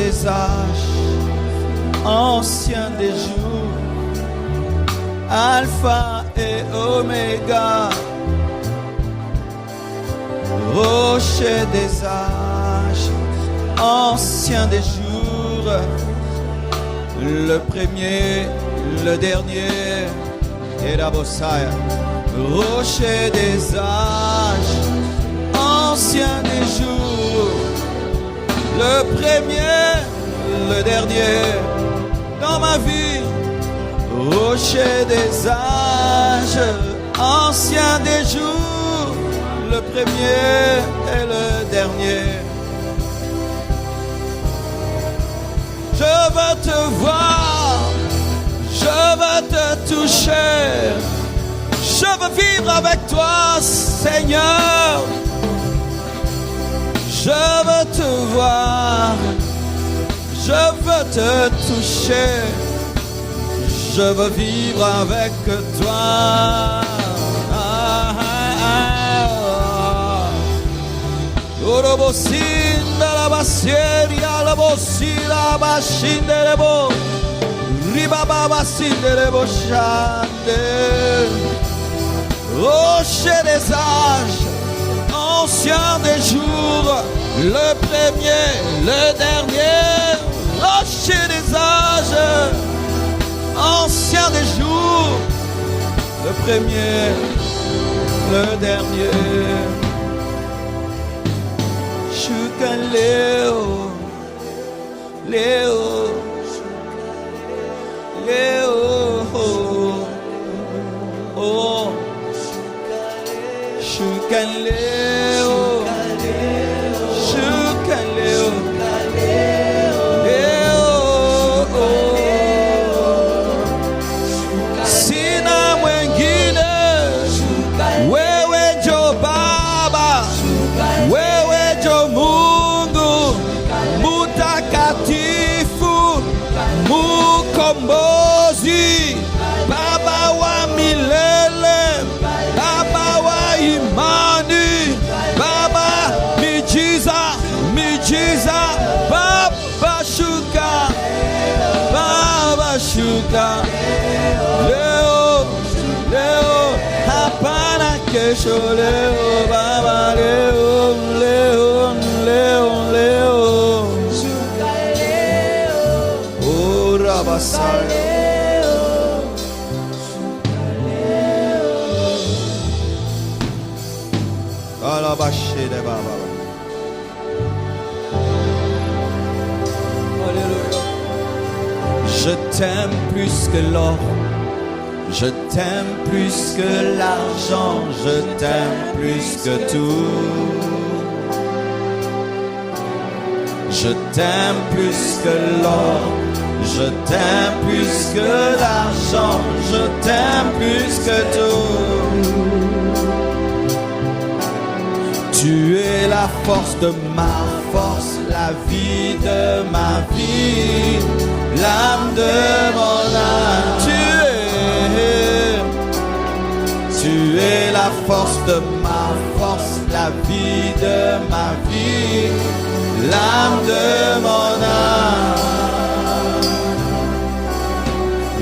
des âges, ancien des jours, Alpha et Oméga, rocher des âges, ancien des jours, le premier, le dernier, et la Bossaya, rocher des âges, ancien des jours, le premier, le dernier, dans ma vie, rocher des âges, ancien des jours, le premier et le dernier. Je veux te voir, je veux te toucher, je veux vivre avec toi, Seigneur. Je veux te voir, je veux te toucher, je veux vivre avec toi. Orobosinda la basieria la bosila bashinderebo ribaba basinderebo chande. Rocher des âges, ancien des jours, le premier, le dernier. Rocher des âges, ancien des jours, le premier, le dernier. Shuka Leo, Leo, Leo, oh, Shuka Leo, Shuka Leo, Leo, sina mwengine, wewe njo Baba, wewe njo Mungu mutakatifu, mukombozi, Baba wa milele, Baba wa imani, Baba miujiza, miujiza, Baba shuka, Baba shuka. Leo, leo, hapana kesho, leo, Baba, leo, leo, leo, leo. Oh, Rabasai. Alabashede Baba. Alléluia. Je t'aime plus que l'or, je t'aime plus que l'argent, je t'aime plus que tout. Je t'aime plus que l'or, je t'aime plus que l'argent, je t'aime plus que tout. Tu es la force de ma force, la vie de ma vie, l'âme de mon âme. Tu es la force de ma force, la vie de ma vie, l'âme de mon âme.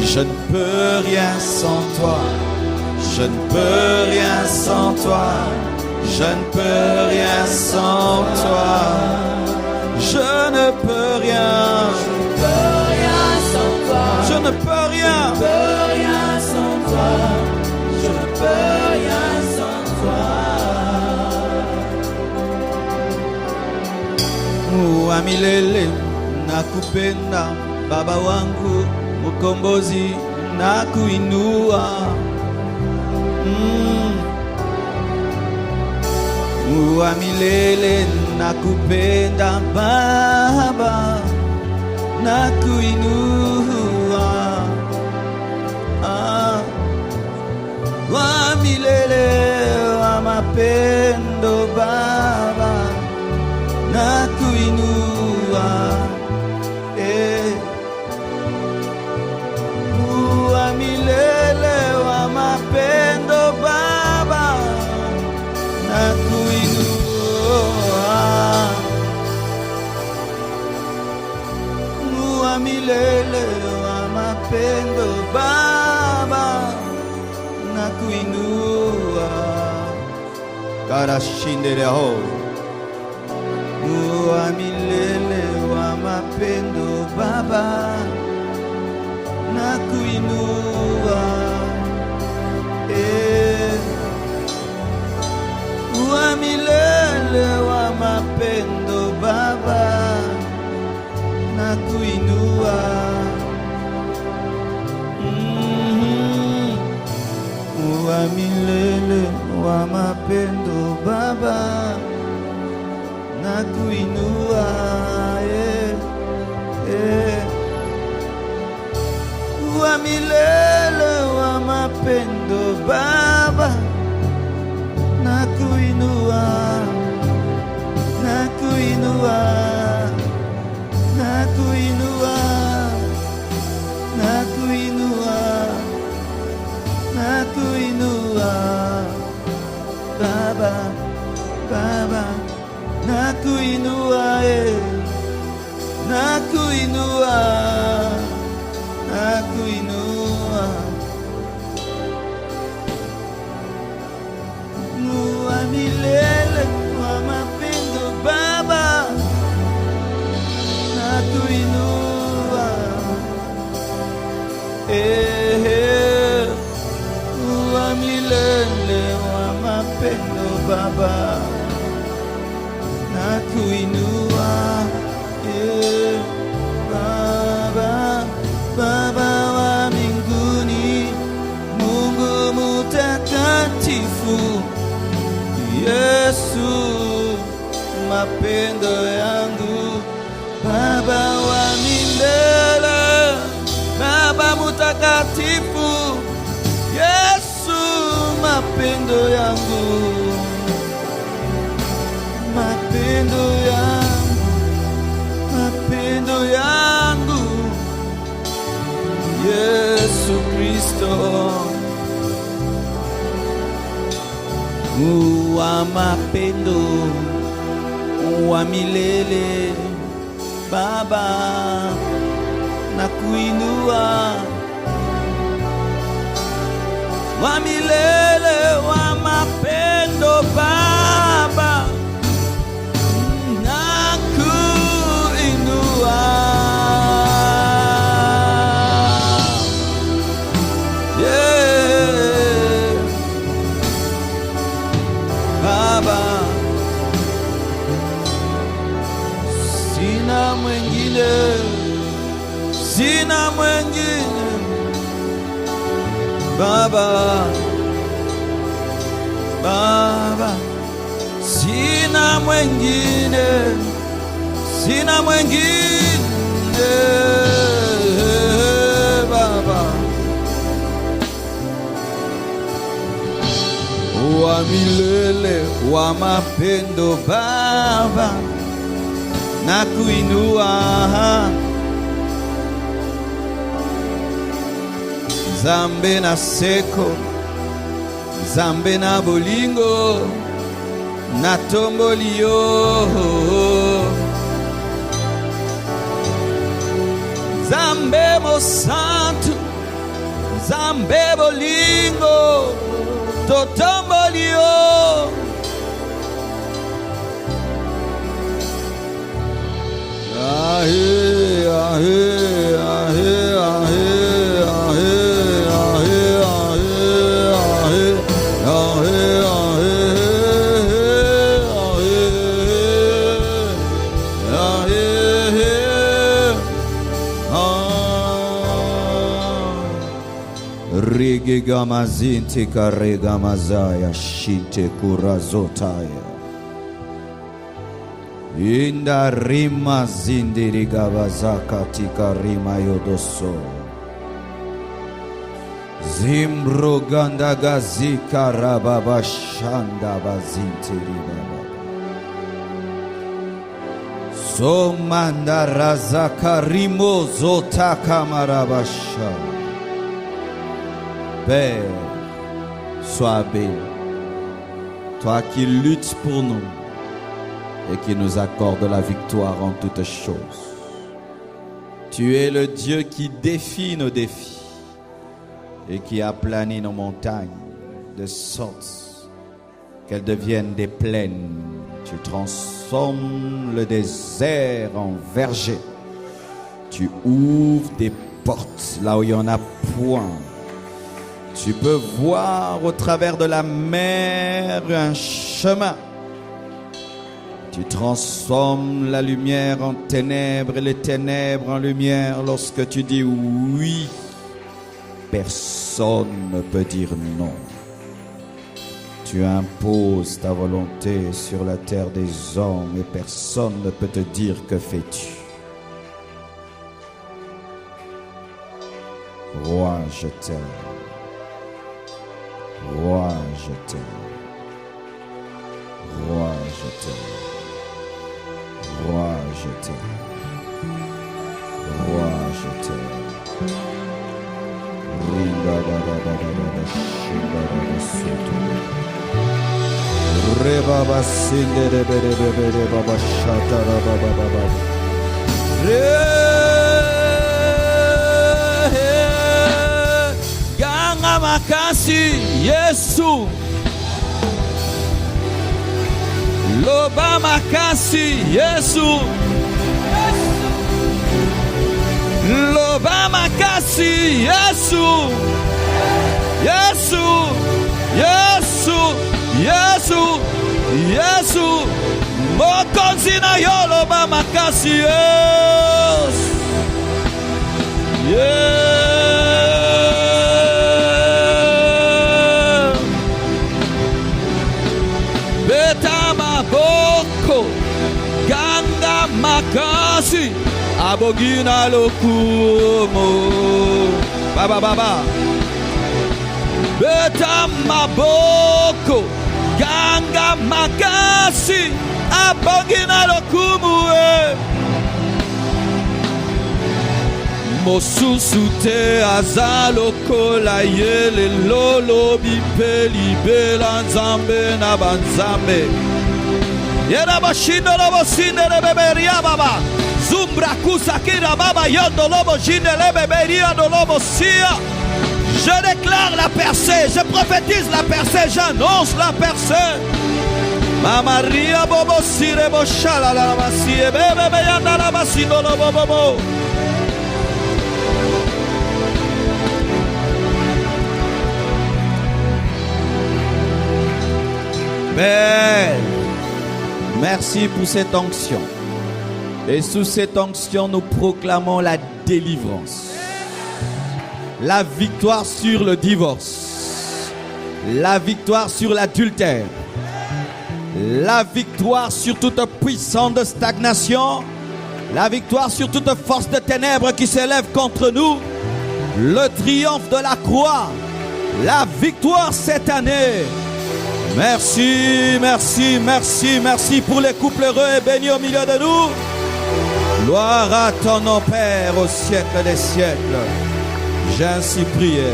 Je ne peux rien sans toi, je ne peux rien sans toi, je ne peux rien sans toi. Je ne peux rien, je ne peux rien sans toi, je ne peux rien, sans toi, je ne peux rien sans toi. Amilele nakupenda Baba wangu Mukombozi nakuinua. Milele nakupenda Baba, nakuinua. Wa milele wa mapendo Baba, nakuinua. Wa milele wa mapendo Baba, nakuinua. milele wa mapendo Baba, nakuinua karashindereho wa milele wa mapendo Baba, nakuinua wa milele wa mapendo Baba, nakuinua wa milele wa mapendo Baba, nakuinua wa milele wa mapendo Baba, nakuinua, nakuinua, nakuinua, nakuinua, nakuinua Baba, Baba, nakuinua, nakuinua, nakuinua wa milele wa mapendo Baba, nakuinua wa milele wa mapendo Baba, nakuinua Baba, Baba wa mbinguni, Mungu mtakatifu, Yesu mapendo yangu, Baba wa milele, Baba mtakatifu, Yesu mapendo yangu, mapendo yangu, mapendo yangu, Yesu Kristo wa mapendo wa milele Baba, nakuinua wa milele wa mapendo Baba, nakuinua Baba, sina mwengine, sina mwengine Baba, Baba, sina mwengine, sina mwengine Baba, wa milele wa mapendo Baba, nakuinua Zambe na seko, Zambe na bolingo, na tombolio Zambe mo santo, Zambe bolingo, to tombolio ahe, ahe, ahe, ahe, ahe, ahe, ahe, ahe, Rege gamazinte karega mazaya shinte kurazotaya inda rima zindiri gabazaka tika rima yodoso zimbro ganda gazika rababa shanda bazintiri baba somanda razaka rimo zotaka marabasha. Père, sois béni, toi qui luttes pour nous et qui nous accorde la victoire en toutes choses. Tu es le Dieu qui défie nos défis et qui aplani nos montagnes de sorte qu'elles deviennent des plaines. Tu transformes le désert en verger. Tu ouvres des portes là où il n'y en a point. Tu peux voir au travers de la mer un chemin. Tu transformes la lumière en ténèbres et les ténèbres en lumière. Lorsque tu dis oui, personne ne peut dire non. Tu imposes ta volonté sur la terre des hommes et personne ne peut te dire que fais-tu. Roi, je t'aime. Roi, je t'aime. Roi, je t'aime. Roi, je t'aime. Roi, je t'aime. Ringa da da da da da da shinga da da soto. Reba ba sinde de be de be de baba shata da ba ba ba ba. Ganga makasi Yesu. Loba makasi Yesu. Loba makasi Yesu. Yesu. Yesu. Yesu. Yesu. Mokonzi na yo loba makasi Yesu. Beta maboko ganga makasi abogina lokumo baba baba beta maboko ganga makasi abogina lokumo mosusu te azaloko la yele lolo bipeli bela nzambe na banzambe yera bashindo lobo sinde beberia baba zumbra kusakira baba yondo lobo jinde beberia do lobo sia. Je déclare la percée, je prophétise la percée, j'annonce la percée. Mama ria bobo sire bo shala la masie bebe yanda la basindo lobo bobo. Père, merci pour cette onction. Et sous cette onction, nous proclamons la délivrance. La victoire sur le divorce. La victoire sur l'adultère. La victoire sur toute puissance de stagnation. La victoire sur toute force de ténèbres qui s'élève contre nous. Le triomphe de la croix. La victoire cette année. Merci, merci, merci, merci pour les couples heureux et bénis au milieu de nous. Gloire à ton nom, Père, au siècle des siècles. J'ai ainsi prié.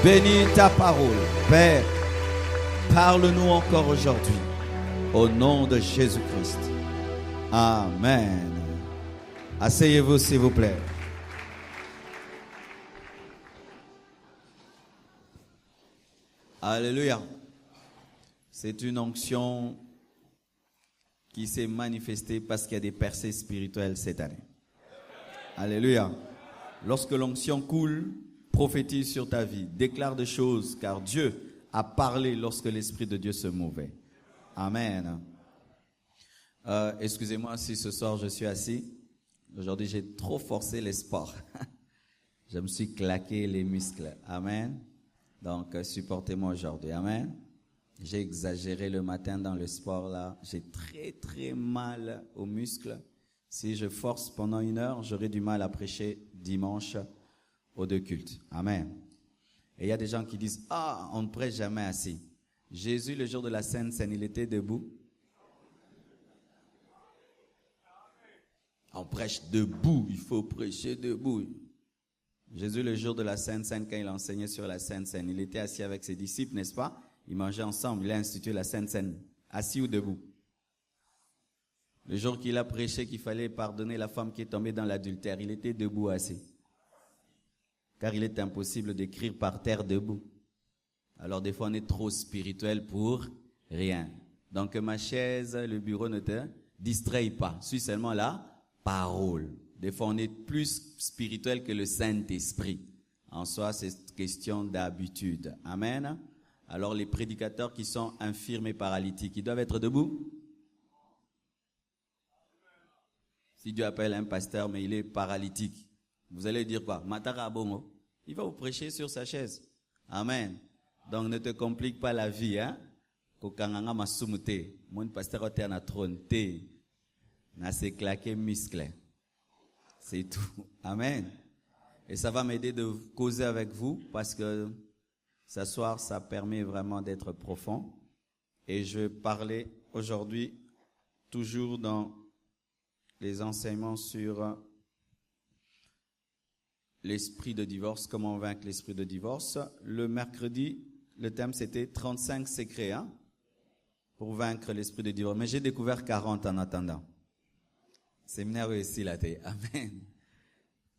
Bénis ta parole. Père, parle-nous encore aujourd'hui. Au nom de Jésus-Christ. Amen. Asseyez-vous, s'il vous plaît. Alléluia. C'est une onction qui s'est manifestée parce qu'il y a des percées spirituelles cette année. Alléluia. Lorsque l'onction coule, prophétise sur ta vie, déclare des choses, car Dieu a parlé lorsque l'Esprit de Dieu se mouvait. Amen. Excusez-moi si ce soir je suis assis. Aujourd'hui, j'ai trop forcé les sports. Je me suis claqué les muscles. Amen. Donc, supportez-moi aujourd'hui. Amen. J'ai exagéré le matin dans le sport là. J'ai très mal aux muscles. Si je force pendant 1 heure, j'aurai du mal à prêcher dimanche aux 2 cultes. Amen. Et il y a des gens qui disent, on ne prêche jamais assis. Jésus, le jour de la Sainte Seine, il était debout. On prêche debout, il faut prêcher debout. Jésus, le jour de la Sainte Seine, quand il enseignait sur la Sainte Seine, il était assis avec ses disciples, n'est-ce pas? Ils mangeaient ensemble, il a institué la Sainte Seine. Assis ou debout? Le jour qu'il a prêché qu'il fallait pardonner la femme qui est tombée dans l'adultère, il était debout assis. Car il est impossible d'écrire par terre debout. Alors des fois on est trop spirituel pour rien. Donc ma chaise, le bureau ne te distrait pas. Suis seulement la parole. Des fois on est plus spirituel que le Saint-Esprit. En soi c'est question d'habitude. Amen. Alors les prédicateurs qui sont infirmes et paralytiques, ils doivent être debout. Si Dieu appelle un pasteur mais il est paralytique, vous allez dire quoi? Matara bongo. Il va vous prêcher sur sa chaise. Amen. Donc ne te complique pas la vie, hein. Kokanganga masumute. Mon pasteur était en trône. Na se claqué muscle. C'est tout. Amen. Et ça va m'aider de causer avec vous parce que s'asseoir, ça permet vraiment d'être profond. Et je vais parler aujourd'hui toujours dans les enseignements sur l'esprit de divorce, comment vaincre l'esprit de divorce. Le mercredi, le thème c'était 35 secrets pour vaincre l'esprit de divorce. Mais j'ai découvert 40 en attendant. Séminaire réussi là, amen.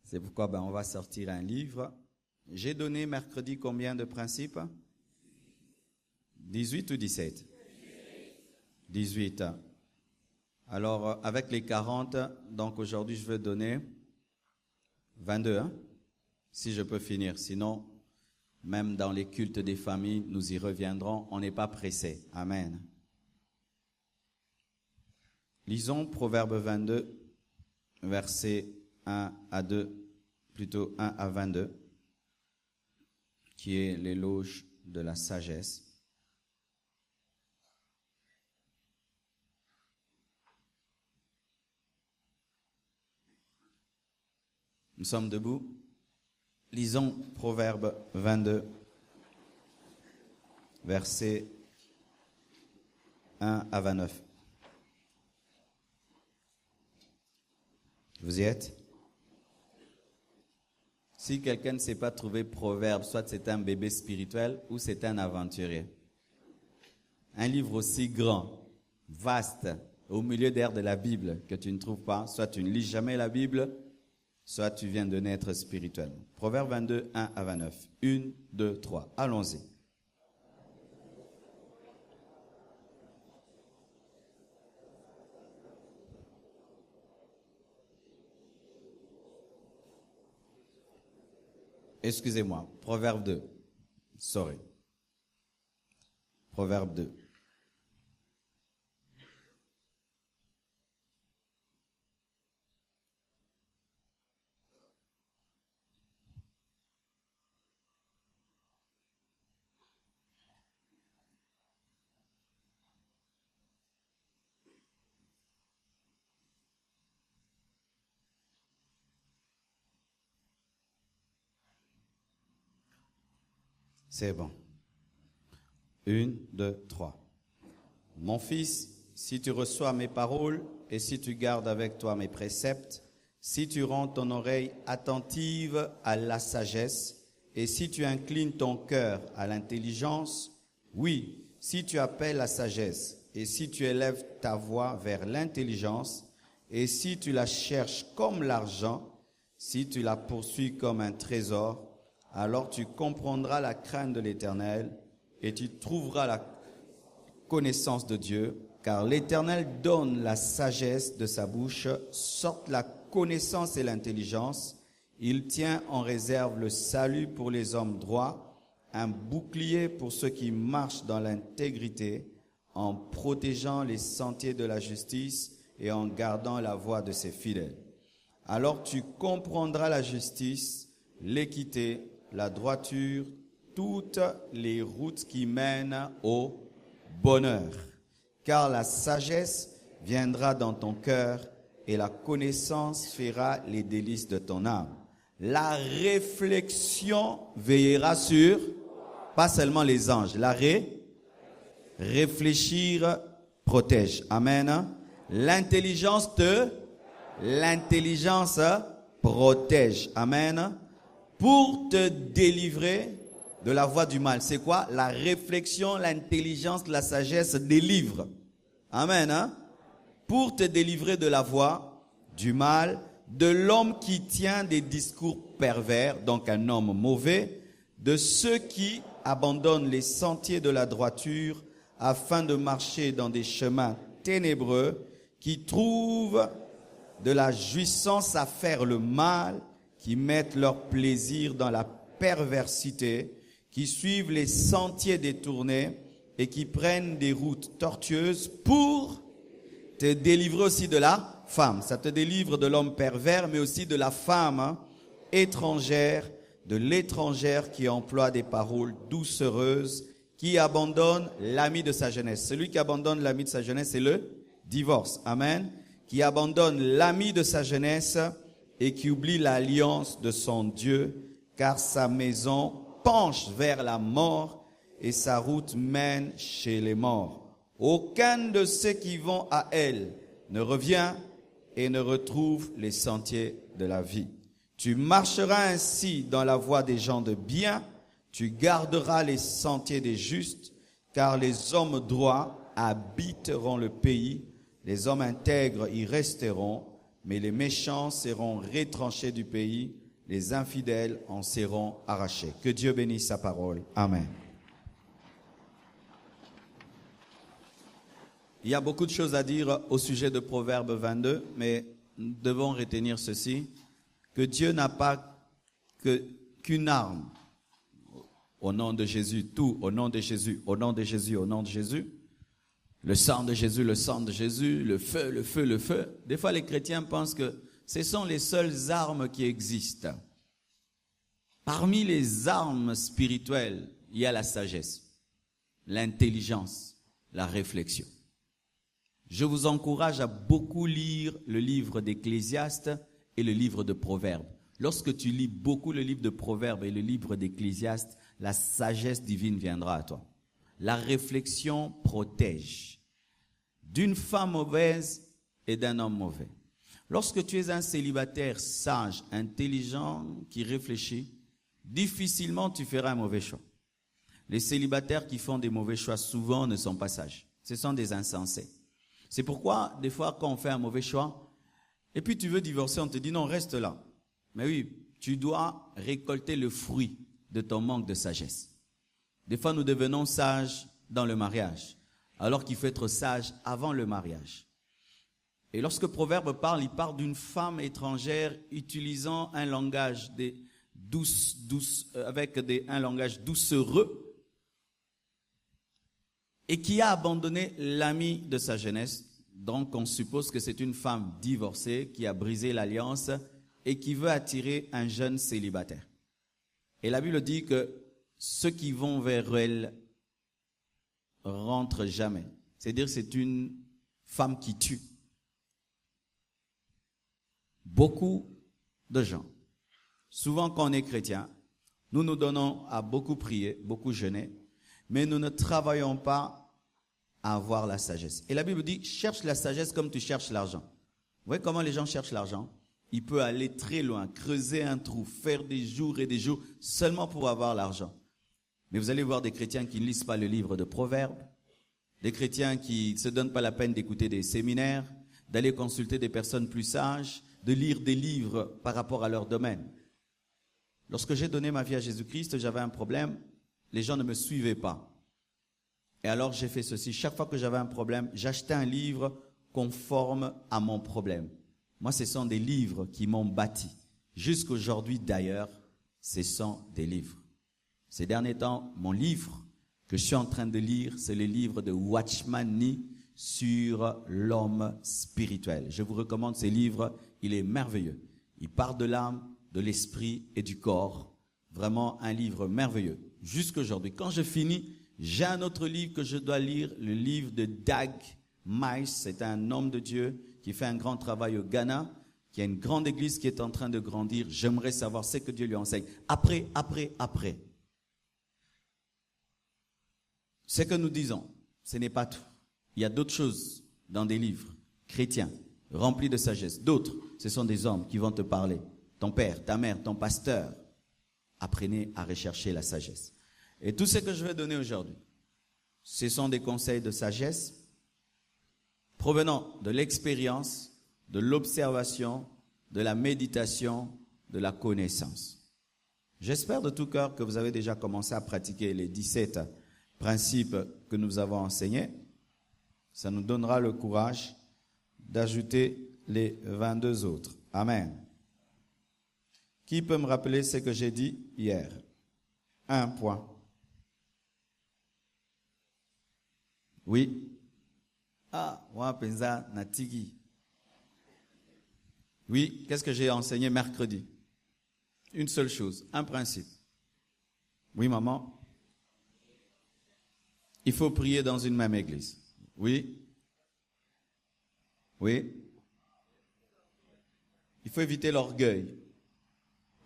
C'est pourquoi on va sortir un livre. J'ai donné mercredi combien de principes? 18 ou 17? 18. Alors avec les 40, donc aujourd'hui je vais donner 22, si je peux finir. Sinon, même dans les cultes des familles, nous y reviendrons. On n'est pas pressé. Amen. Lisons Proverbe 22, versets 1 à 2, plutôt 1 à 22, qui est l'éloge de la sagesse. Nous sommes debout. Lisons Proverbe 22, versets 1 à 29. Vous y êtes? Si quelqu'un ne sait pas trouver Proverbe, soit c'est un bébé spirituel ou c'est un aventurier. Un livre aussi grand, vaste, au milieu d'air de la Bible que tu ne trouves pas, soit tu ne lis jamais la Bible, soit tu viens de naître spirituellement. Proverbe 22, 1 à 29. 1, 2, 3. Allons-y. Excusez-moi. Proverbe 2. Sorry. Proverbe 2. C'est bon. 1, 2, 3. Mon fils, si tu reçois mes paroles et si tu gardes avec toi mes préceptes, si tu rends ton oreille attentive à la sagesse et si tu inclines ton cœur à l'intelligence, oui, si tu appelles la sagesse et si tu élèves ta voix vers l'intelligence et si tu la cherches comme l'argent, si tu la poursuis comme un trésor, alors tu comprendras la crainte de l'Éternel et tu trouveras la connaissance de Dieu, car l'Éternel donne la sagesse de sa bouche, sortent la connaissance et l'intelligence. Il tient en réserve le salut pour les hommes droits, un bouclier pour ceux qui marchent dans l'intégrité, en protégeant les sentiers de la justice et en gardant la voie de ses fidèles. Alors tu comprendras la justice, l'équité, la droiture, toutes les routes qui mènent au bonheur. Car la sagesse viendra dans ton cœur et la connaissance fera les délices de ton âme. La réflexion veillera sur, pas seulement les anges, réfléchir protège. Amen. L'intelligence protège. Amen. Pour te délivrer de la voie du mal. C'est quoi? La réflexion, l'intelligence, la sagesse délivre. Amen. pour te délivrer de la voie du mal, de l'homme qui tient des discours pervers, donc un homme mauvais, de ceux qui abandonnent les sentiers de la droiture afin de marcher dans des chemins ténébreux, qui trouvent de la jouissance à faire le mal, qui mettent leur plaisir dans la perversité, qui suivent les sentiers détournés et qui prennent des routes tortueuses pour te délivrer aussi de la femme. Ça te délivre de l'homme pervers, mais aussi de la femme étrangère, de l'étrangère qui emploie des paroles doucereuses, qui abandonne l'ami de sa jeunesse. Celui qui abandonne l'ami de sa jeunesse, c'est le divorce. Amen. Qui abandonne l'ami de sa jeunesse et qui oublie l'alliance de son Dieu, car sa maison penche vers la mort et sa route mène chez les morts. Aucun de ceux qui vont à elle ne revient et ne retrouve les sentiers de la vie. Tu marcheras ainsi dans la voie des gens de bien, tu garderas les sentiers des justes, car les hommes droits habiteront le pays, les hommes intègres y resteront, mais les méchants seront retranchés du pays, les infidèles en seront arrachés. Que Dieu bénisse sa parole. Amen. Il y a beaucoup de choses à dire au sujet de Proverbe 22, mais nous devons retenir ceci, que Dieu n'a pas qu'une arme. Au nom de Jésus, tout au nom de Jésus, au nom de Jésus, au nom de Jésus. Le sang de Jésus, le sang de Jésus, le feu, le feu, le feu. Des fois, les chrétiens pensent que ce sont les seules armes qui existent. Parmi les armes spirituelles, il y a la sagesse, l'intelligence, la réflexion. Je vous encourage à beaucoup lire le livre d'Ecclésiaste et le livre de Proverbes. Lorsque tu lis beaucoup le livre de Proverbes et le livre d'Ecclésiaste, la sagesse divine viendra à toi. La réflexion protège d'une femme mauvaise et d'un homme mauvais. Lorsque tu es un célibataire sage, intelligent, qui réfléchit, difficilement tu feras un mauvais choix. Les célibataires qui font des mauvais choix souvent ne sont pas sages. Ce sont des insensés. C'est pourquoi, des fois, quand on fait un mauvais choix, et puis tu veux divorcer, on te dit non, reste là. Mais oui, tu dois récolter le fruit de ton manque de sagesse. Des fois, nous devenons sages dans le mariage, alors qu'il faut être sage avant le mariage. Et lorsque Proverbe parle, il parle d'une femme étrangère utilisant un langage un langage doucereux et qui a abandonné l'ami de sa jeunesse. Donc, on suppose que c'est une femme divorcée qui a brisé l'alliance et qui veut attirer un jeune célibataire. Et la Bible dit que ceux qui vont vers elle rentrent jamais. C'est-à-dire que c'est une femme qui tue. Beaucoup de gens, souvent quand on est chrétien, nous nous donnons à beaucoup prier, beaucoup jeûner, mais nous ne travaillons pas à avoir la sagesse. Et la Bible dit, cherche la sagesse comme tu cherches l'argent. Vous voyez comment les gens cherchent l'argent? Il peut aller très loin, creuser un trou, faire des jours et des jours seulement pour avoir l'argent. Mais vous allez voir des chrétiens qui ne lisent pas le livre de Proverbes, des chrétiens qui ne se donnent pas la peine d'écouter des séminaires, d'aller consulter des personnes plus sages, de lire des livres par rapport à leur domaine. Lorsque j'ai donné ma vie à Jésus-Christ, j'avais un problème, les gens ne me suivaient pas. Et alors j'ai fait ceci, chaque fois que j'avais un problème, j'achetais un livre conforme à mon problème. Moi, ce sont des livres qui m'ont bâti. Jusqu'aujourd'hui, d'ailleurs, ce sont des livres. Ces derniers temps, mon livre que je suis en train de lire, c'est le livre de Watchman Nee sur l'homme spirituel. Je vous recommande ce livre, il est merveilleux. Il parle de l'âme, de l'esprit et du corps. Vraiment un livre merveilleux. Jusqu'aujourd'hui, quand je finis, j'ai un autre livre que je dois lire, le livre de Dag Mice. C'est un homme de Dieu qui fait un grand travail au Ghana, qui a une grande église qui est en train de grandir. J'aimerais savoir ce que Dieu lui enseigne. Après. Ce que nous disons, ce n'est pas tout. Il y a d'autres choses dans des livres chrétiens, remplis de sagesse. D'autres, ce sont des hommes qui vont te parler. Ton père, ta mère, ton pasteur. Apprenez à rechercher la sagesse. Et tout ce que je vais donner aujourd'hui, ce sont des conseils de sagesse. provenant de l'expérience, de l'observation, de la méditation, de la connaissance. J'espère de tout cœur que vous avez déjà commencé à pratiquer les 17 principes que nous avons enseignés. Ça nous donnera le courage d'ajouter les 22 autres. Amen. Qui peut me rappeler ce que j'ai dit hier? Un point. Oui. Ah, moi, pensa natigi. Oui, qu'est-ce que j'ai enseigné mercredi? Une seule chose, un principe. Oui, maman. Il faut prier dans une même église. Oui. Oui. Il faut éviter l'orgueil.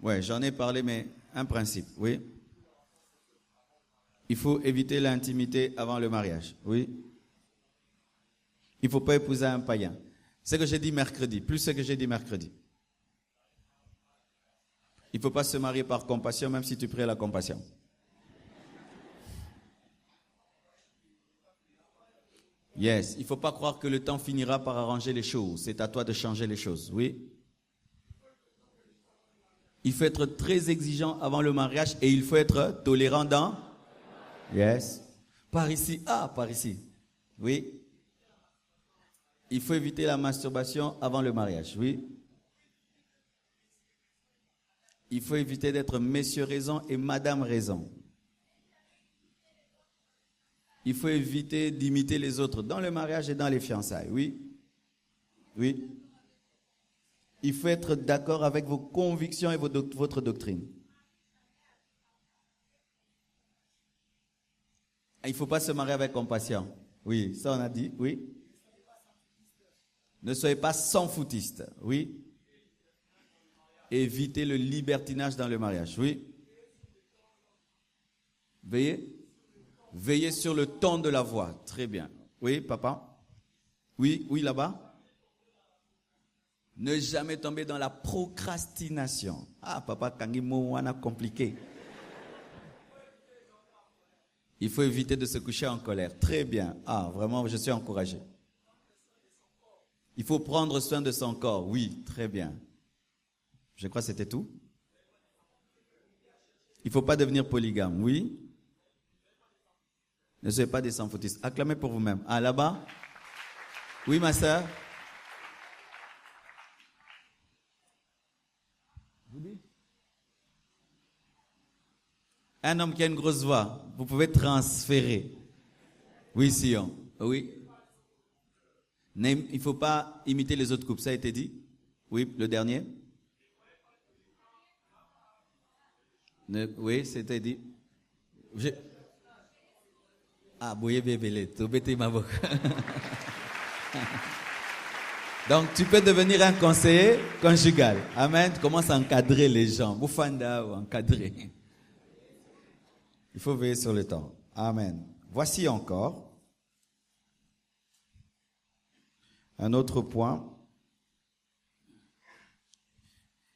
Oui, j'en ai parlé, mais un principe. Oui. Il faut éviter l'intimité avant le mariage. Oui. Il ne faut pas épouser un païen. C'est ce que j'ai dit mercredi, plus ce que j'ai dit mercredi. Il ne faut pas se marier par compassion, même si tu pries la compassion. Yes, il ne faut pas croire que le temps finira par arranger les choses. C'est à toi de changer les choses, oui. Il faut être très exigeant avant le mariage et il faut être tolérant dans... Yes. Par ici, par ici. Oui. Il faut éviter la masturbation avant le mariage, oui. Il faut éviter d'être monsieur raison et madame raison. Il faut éviter d'imiter les autres dans le mariage et dans les fiançailles, oui. Oui. Il faut être d'accord avec vos convictions et votre doctrine. Il ne faut pas se marier avec compassion. Oui, ça on a dit, oui. Ne soyez pas sans foutiste, oui. Évitez le libertinage dans le mariage, oui. Veillez sur le ton de la voix, très bien. Oui, papa? Oui, là-bas? Ne jamais tomber dans la procrastination. Ah, papa, Kangimo, on a compliqué. Il faut éviter de se coucher en colère. Très bien. Ah, vraiment, je suis encouragé. Il faut prendre soin de son corps. Oui, très bien. Je crois que c'était tout. Il ne faut pas devenir polygame. Oui. Ne soyez pas des sans-foutistes. Acclamez pour vous-même. Ah, là-bas? Oui, ma sœur? Un homme qui a une grosse voix, vous pouvez transférer. Oui, Sion. Oui. Il ne faut pas imiter les autres couples, ça a été dit. Oui, le dernier. Oui, c'était dit. Ah, bouillé bébé, tu bêtes ma boque. Donc, tu peux devenir un conseiller conjugal. Amen. Tu commences à encadrer les gens. Boufanda ou encadrer. Il faut veiller sur le temps. Amen. Voici encore un autre point.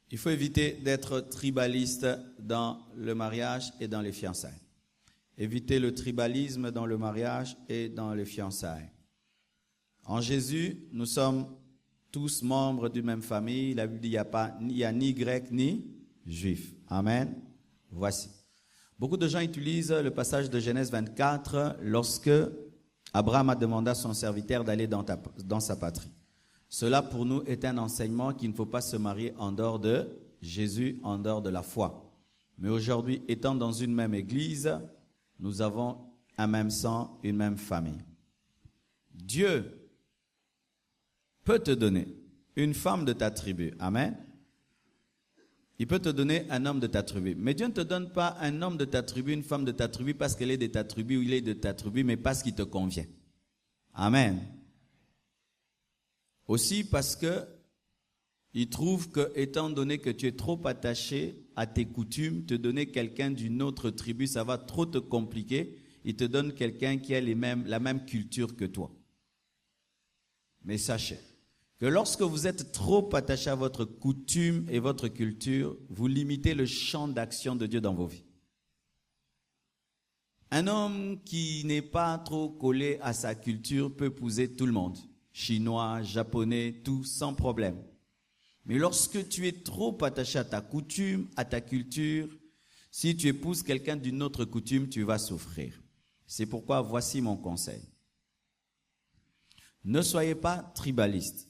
Il faut éviter d'être tribaliste dans le mariage et dans les fiançailles. Éviter le tribalisme dans le mariage et dans les fiançailles. En Jésus, nous sommes tous membres d'une même famille. La Bible dit il n'y a ni grec ni juif. Amen. Voici. Beaucoup de gens utilisent le passage de Genèse 24 lorsque Abraham a demandé à son serviteur d'aller dans sa patrie. Cela pour nous est un enseignement qu'il ne faut pas se marier en dehors de Jésus, en dehors de la foi. Mais aujourd'hui, étant dans une même église, nous avons un même sang, une même famille. Dieu peut te donner une femme de ta tribu. Amen. Il peut te donner un homme de ta tribu. Mais Dieu ne te donne pas un homme de ta tribu, une femme de ta tribu parce qu'elle est de ta tribu ou il est de ta tribu, mais parce qu'il te convient. Amen. Aussi parce que il trouve que, étant donné que tu es trop attaché à tes coutumes, te donner quelqu'un d'une autre tribu, ça va trop te compliquer. Il te donne quelqu'un qui a la même culture que toi. Mais sachez que lorsque vous êtes trop attaché à votre coutume et votre culture, vous limitez le champ d'action de Dieu dans vos vies. Un homme qui n'est pas trop collé à sa culture peut épouser tout le monde. chinois, japonais, tout sans problème. Mais lorsque tu es trop attaché à ta coutume, à ta culture, si tu épouses quelqu'un d'une autre coutume, tu vas souffrir. C'est pourquoi voici mon conseil. Ne soyez pas tribaliste.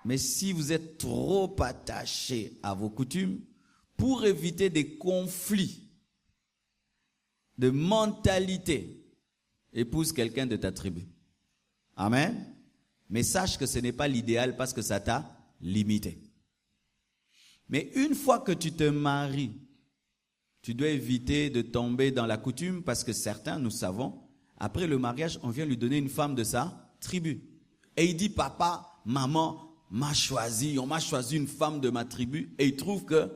Mais si vous êtes trop attaché à vos coutumes, pour éviter des conflits de mentalité, épouse quelqu'un de ta tribu. Amen. Mais sache que ce n'est pas l'idéal parce que ça t'a limité. Mais une fois que tu te maries, tu dois éviter de tomber dans la coutume parce que certains, nous savons, après le mariage, on vient lui donner une femme de sa tribu. Et il dit, papa, maman, on m'a choisi une femme de ma tribu. Et il trouve que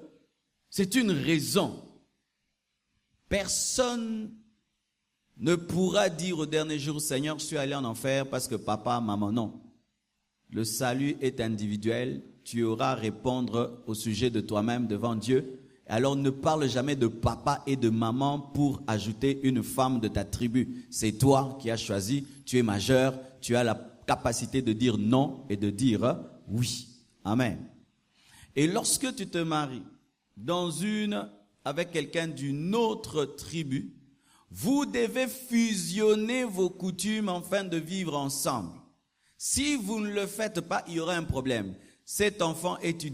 c'est une raison. Personne ne pourra dire au dernier jour, Seigneur, je suis allé en enfer parce que papa, maman, non. Le salut est individuel. Tu auras à répondre au sujet de toi-même devant Dieu. Alors ne parle jamais de papa et de maman pour ajouter une femme de ta tribu. C'est toi qui as choisi, tu es majeur, tu as la capacité de dire non et de dire oui. Amen. Et lorsque tu te maries avec quelqu'un d'une autre tribu, vous devez fusionner vos coutumes afin de vivre ensemble. Si vous ne le faites pas, il y aura un problème. Cet enfant est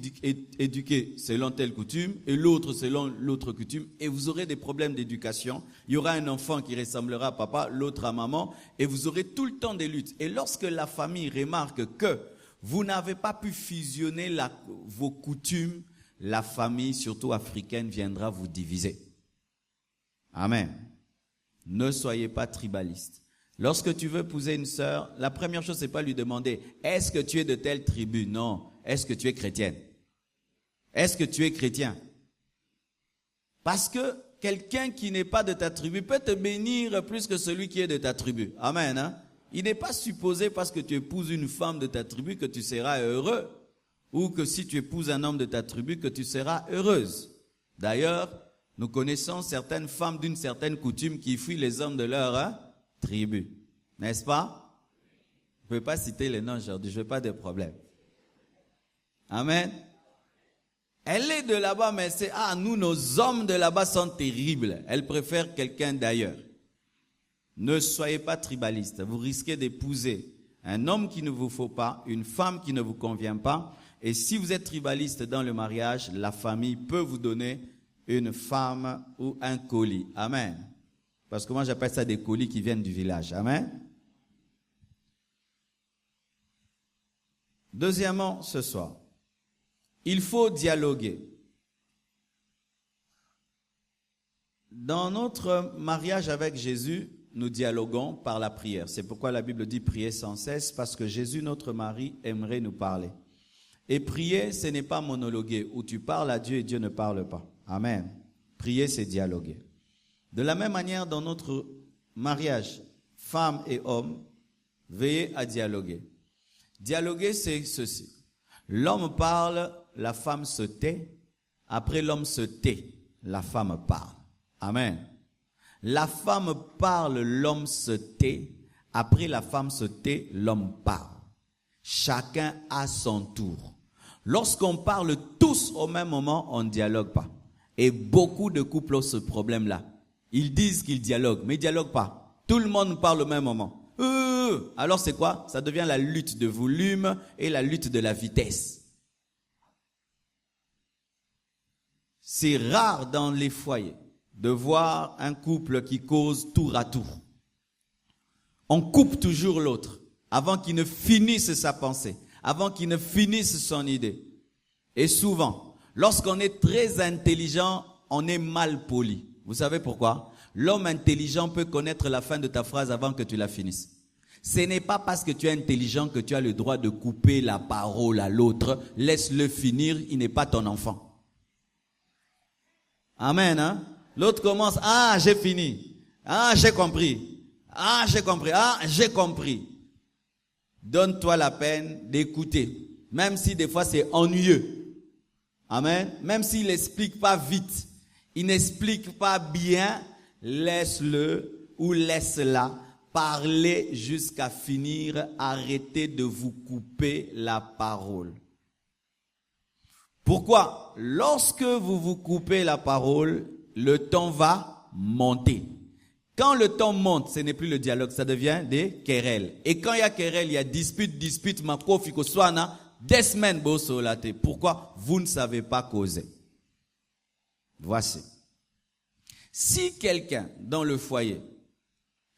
éduqué selon telle coutume et l'autre selon l'autre coutume et vous aurez des problèmes d'éducation. Il y aura un enfant qui ressemblera à papa, l'autre à maman et vous aurez tout le temps des luttes. Et lorsque la famille remarque que vous n'avez pas pu fusionner vos coutumes, la famille, surtout africaine, viendra vous diviser. Amen. Ne soyez pas tribaliste. Lorsque tu veux épouser une sœur, la première chose, c'est pas lui demander « Est-ce que tu es de telle tribu ?» Non. Est-ce que tu es chrétienne? Est-ce que tu es chrétien? Parce que quelqu'un qui n'est pas de ta tribu peut te bénir plus que celui qui est de ta tribu. Amen. Hein? Il n'est pas supposé parce que tu épouses une femme de ta tribu que tu seras heureux. Ou que si tu épouses un homme de ta tribu que tu seras heureuse. D'ailleurs, nous connaissons certaines femmes d'une certaine coutume qui fuient les hommes de leur tribu. N'est-ce pas? Je ne peux pas citer les noms aujourd'hui, je n'ai pas de problème. Amen. Elle est de là-bas, mais c'est, nous, nos hommes de là-bas sont terribles. Elle préfère quelqu'un d'ailleurs. Ne soyez pas tribaliste. Vous risquez d'épouser un homme qui ne vous faut pas, une femme qui ne vous convient pas. Et si vous êtes tribaliste dans le mariage, la famille peut vous donner une femme ou un colis. Amen. Parce que moi, j'appelle ça des colis qui viennent du village. Amen. Deuxièmement, ce soir, il faut dialoguer. Dans notre mariage avec Jésus, nous dialoguons par la prière. C'est pourquoi la Bible dit prier sans cesse, parce que Jésus, notre mari, aimerait nous parler. Et prier, ce n'est pas monologuer, où tu parles à Dieu et Dieu ne parle pas. Amen. Prier, c'est dialoguer. De la même manière, dans notre mariage, femme et homme, veillez à dialoguer. Dialoguer, c'est ceci. L'homme parle, la femme se tait. Après, l'homme se tait, la femme parle. Amen. La femme parle, l'homme se tait. Après, la femme se tait, l'homme parle. Chacun à son tour. Lorsqu'on parle tous au même moment, on ne dialogue pas. Et beaucoup de couples ont ce problème-là. Ils disent qu'ils dialoguent, mais ils ne dialoguent pas. Tout le monde parle au même moment. Alors c'est quoi? Ça devient la lutte de volume et la lutte de la vitesse. C'est rare dans les foyers de voir un couple qui cause tour à tour. On coupe toujours l'autre avant qu'il ne finisse sa pensée, avant qu'il ne finisse son idée. Et souvent, lorsqu'on est très intelligent, on est mal poli. Vous savez pourquoi? L'homme intelligent peut connaître la fin de ta phrase avant que tu la finisses. Ce n'est pas parce que tu es intelligent que tu as le droit de couper la parole à l'autre. Laisse-le finir, il n'est pas ton enfant. Amen. Hein? L'autre commence, j'ai fini. J'ai compris. J'ai compris. Donne-toi la peine d'écouter. Même si des fois c'est ennuyeux. Amen. Même s'il n'explique pas vite, il n'explique pas bien, laisse-le ou laisse-la parlez jusqu'à finir, arrêtez de vous couper la parole. Pourquoi? Lorsque vous vous coupez la parole, le ton va monter. Quand le ton monte, ce n'est plus le dialogue, ça devient des querelles. Et quand il y a querelle, il y a dispute, makofi, koswana, des semaines, bosolate. Pourquoi? Vous ne savez pas causer. Voici. Si quelqu'un dans le foyer,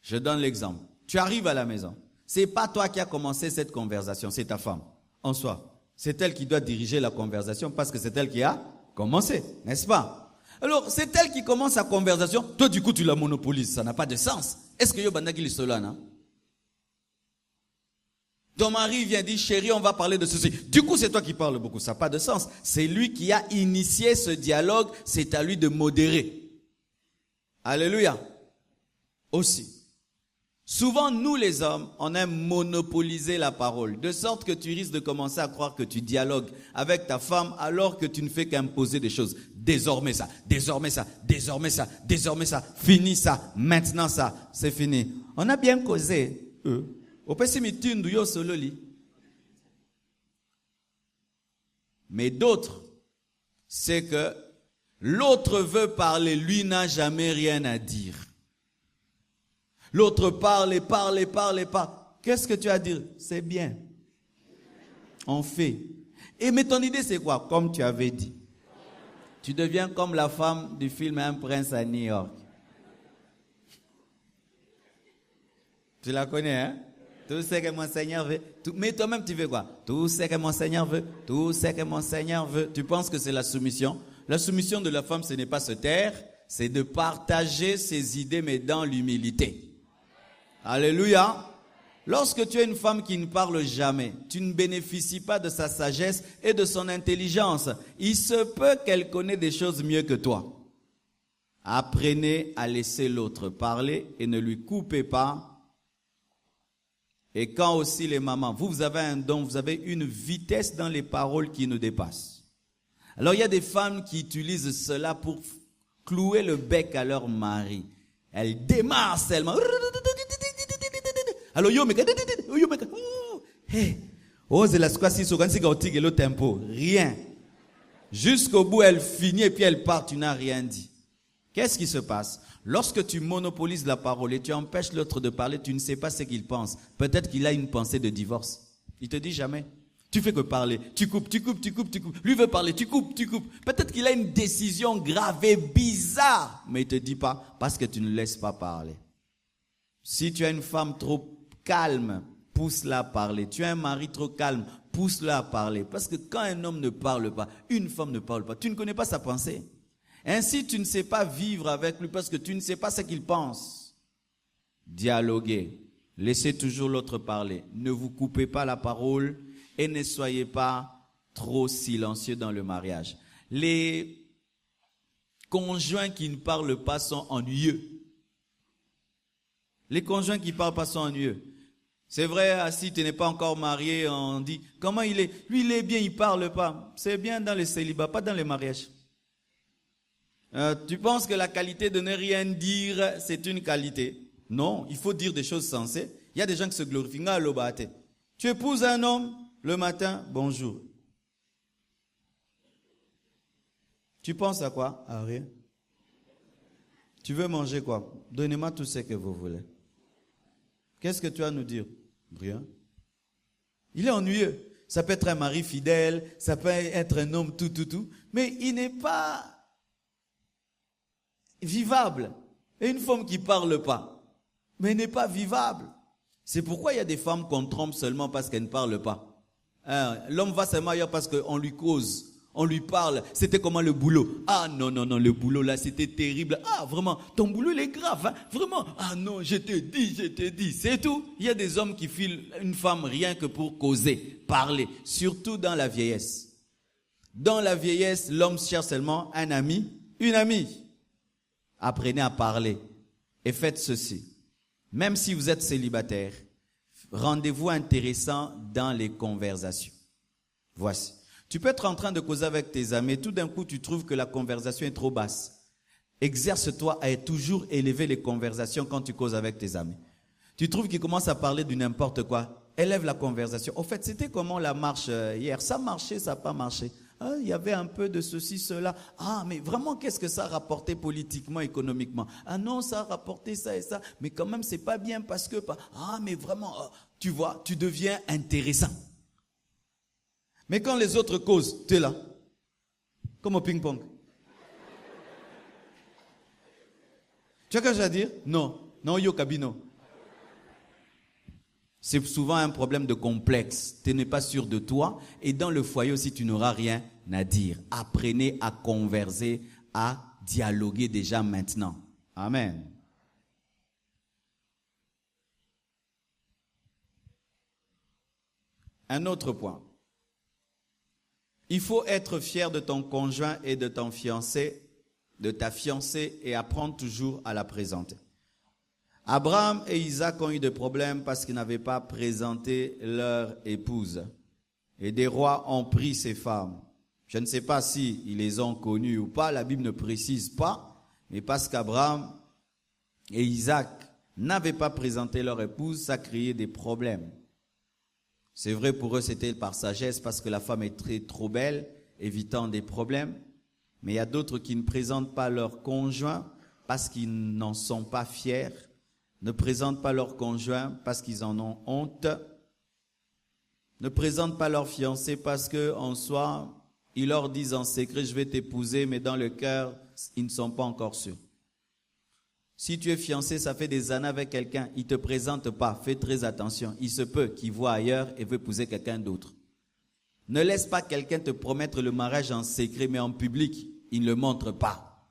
je donne l'exemple, tu arrives à la maison, c'est pas toi qui as commencé cette conversation, c'est ta femme, en soi. C'est elle qui doit diriger la conversation parce que c'est elle qui a commencé, n'est-ce pas? Alors, c'est elle qui commence la conversation, toi du coup tu la monopolises, ça n'a pas de sens. Est-ce que Yobandaki li solana? Ton mari vient dire, chérie, on va parler de ceci. Du coup, c'est toi qui parles beaucoup, ça n'a pas de sens. C'est lui qui a initié ce dialogue, c'est à lui de modérer. Alléluia. Aussi. Souvent, nous les hommes, on aime monopoliser la parole, de sorte que tu risques de commencer à croire que tu dialogues avec ta femme alors que tu ne fais qu'imposer des choses. Désormais ça, désormais ça, désormais ça, désormais ça, fini ça, maintenant ça, c'est fini. On a bien causé. Mais d'autres, c'est que l'autre veut parler, lui n'a jamais rien à dire. L'autre parle et parle et parle et parle. Qu'est-ce que tu as à dire? C'est bien. On fait. Et mais ton idée c'est quoi? Comme tu avais dit. Tu deviens comme la femme du film Un prince à New York. Tu la connais, hein? Tout ce que mon Seigneur veut. Mais toi-même tu veux quoi? Tout ce que mon Seigneur veut. Tout ce que mon Seigneur veut. Tu penses que c'est la soumission? La soumission de la femme, ce n'est pas se taire, c'est de partager ses idées, mais dans l'humilité. Alléluia. Lorsque tu es une femme qui ne parle jamais, tu ne bénéficies pas de sa sagesse et de son intelligence. Il se peut qu'elle connaisse des choses mieux que toi. Apprenez à laisser l'autre parler et ne lui coupez pas. Et quand aussi les mamans, vous avez un don, vous avez une vitesse dans les paroles qui nous dépasse. Alors il y a des femmes qui utilisent cela pour clouer le bec à leur mari. Elles démarrent seulement. Alors yo meka hey ose la squasi so quand c'est gautique le tempo rien jusqu'au bout elle finit et puis elle part, tu n'as rien dit. Qu'est-ce qui se passe? Lorsque tu monopolises la parole et tu empêches l'autre de parler, tu ne sais pas ce qu'il pense. Peut-être qu'il a une pensée de divorce. Il te dit jamais. Tu fais que parler, tu coupes. Lui veut parler, tu coupes. Peut-être qu'il a une décision grave et bizarre, mais il te dit pas parce que tu ne laisses pas parler. Si tu as une femme trop calme, pousse-la à parler. Tu as un mari trop calme, pousse-la à parler. Parce que quand un homme ne parle pas, une femme ne parle pas, tu ne connais pas sa pensée. Ainsi, tu ne sais pas vivre avec lui parce que tu ne sais pas ce qu'il pense. Dialoguez. Laissez toujours l'autre parler. Ne vous coupez pas la parole et ne soyez pas trop silencieux dans le mariage. Les conjoints qui ne parlent pas sont ennuyeux. Les conjoints qui ne parlent pas sont ennuyeux. C'est vrai, si tu n'es pas encore marié, on dit, comment il est? Lui, il est bien, il ne parle pas. C'est bien dans les célibats, pas dans les mariages. Tu penses que la qualité de ne rien dire, c'est une qualité? Non, il faut dire des choses sensées. Il y a des gens qui se glorifient. Tu épouses un homme, le matin, bonjour. Tu penses à quoi? À rien. Tu veux manger quoi? Donnez-moi tout ce que vous voulez. Qu'est-ce que tu as à nous dire? Rien. Il est ennuyeux. Ça peut être un mari fidèle, ça peut être un homme tout. Mais il n'est pas vivable. Et une femme qui ne parle pas, mais n'est pas vivable. C'est pourquoi il y a des femmes qu'on trompe seulement parce qu'elles ne parlent pas. L'homme va seulement ailleurs parce qu'on lui cause. On lui parle, c'était comment le boulot? Ah non, le boulot là, c'était terrible. Ah vraiment, ton boulot il est grave, hein? Vraiment. Ah non, je te dis, c'est tout. Il y a des hommes qui filent une femme rien que pour causer, parler, surtout dans la vieillesse. Dans la vieillesse, l'homme cherche seulement un ami, une amie. Apprenez à parler et faites ceci. Même si vous êtes célibataire, rendez-vous intéressant dans les conversations. Voici. Tu peux être en train de causer avec tes amis, tout d'un coup tu trouves que la conversation est trop basse. Exerce-toi à toujours élever les conversations quand tu causes avec tes amis. Tu trouves qu'il commence à parler du n'importe quoi. Élève la conversation. Au fait, c'était comment la marche hier? Ça marchait, ça n'a pas marché. Ah, il y avait un peu de ceci, cela. Ah, mais vraiment, qu'est-ce que ça a rapporté politiquement, économiquement? Ah non, ça a rapporté ça et ça. Mais quand même, c'est pas bien parce que... Ah, mais vraiment, tu vois, tu deviens intéressant. Mais quand les autres causent, tu es là. Comme au ping-pong. Tu as quelque chose à dire? Non. Non, yo cabino. C'est souvent un problème de complexe. Tu n'es pas sûr de toi. Et dans le foyer aussi, tu n'auras rien à dire. Apprenez à converser, à dialoguer déjà maintenant. Amen. Un autre point. Il faut être fier de ton conjoint et de ton fiancé, de ta fiancée, et apprendre toujours à la présenter. Abraham et Isaac ont eu des problèmes parce qu'ils n'avaient pas présenté leur épouse. Et des rois ont pris ces femmes. Je ne sais pas si ils les ont connues ou pas, la Bible ne précise pas, mais parce qu'Abraham et Isaac n'avaient pas présenté leur épouse, ça créait des problèmes. C'est vrai, pour eux, c'était par sagesse parce que la femme est trop belle, évitant des problèmes. Mais il y a d'autres qui ne présentent pas leur conjoint parce qu'ils n'en sont pas fiers, ne présentent pas leur conjoint parce qu'ils en ont honte, ne présentent pas leur fiancé parce qu'en soi, ils leur disent en secret, je vais t'épouser, mais dans le cœur, ils ne sont pas encore sûrs. Si tu es fiancé, ça fait des années avec quelqu'un, il ne te présente pas, fais très attention. Il se peut qu'il voit ailleurs et veut épouser quelqu'un d'autre. Ne laisse pas quelqu'un te promettre le mariage en secret, mais en public, il ne le montre pas.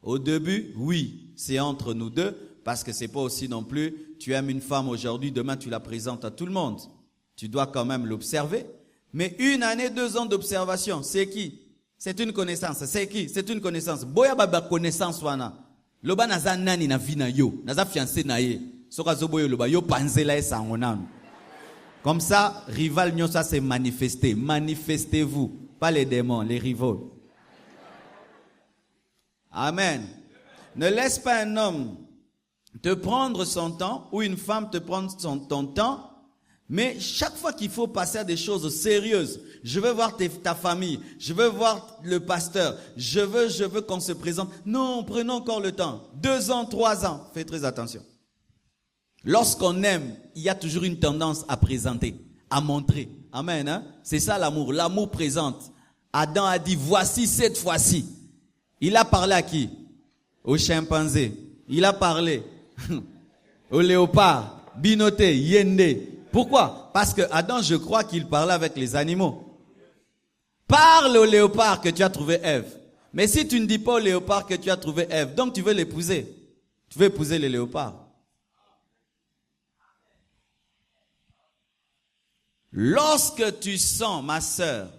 Au début, oui, c'est entre nous deux, parce que c'est pas aussi non plus, tu aimes une femme aujourd'hui, demain tu la présentes à tout le monde. Tu dois quand même l'observer. Mais 1 année, 2 ans d'observation, c'est qui? C'est une connaissance. C'est qui? C'est une connaissance. Boya baba connaissance wana. Loba naza nani na vina yo, naza fiancé na ye. Soka zoboyo loba yo panzela esa onam. Comme ça, rival nyosa s'est manifesté. Manifestez-vous, pas les démons, les rivaux. Amen. Ne laisse pas un homme te prendre son temps ou une femme te prendre ton temps, mais chaque fois qu'il faut passer à des choses sérieuses, je veux voir ta famille, je veux voir le pasteur, je veux qu'on se présente. Non, prenons encore le temps. 2 ans, 3 ans, fais très attention. Lorsqu'on aime, il y a toujours une tendance à présenter, à montrer. Amen, hein? C'est ça l'amour. L'amour présente. Adam a dit, voici cette fois-ci. Il a parlé à qui? Au chimpanzé. Il a parlé au léopard, binoté, yende. Pourquoi? Parce que Adam, je crois qu'il parlait avec les animaux. Parle au léopard que tu as trouvé Ève. Mais si tu ne dis pas au léopard que tu as trouvé Ève, donc tu veux l'épouser. Tu veux épouser le léopard. Lorsque tu sens, ma sœur,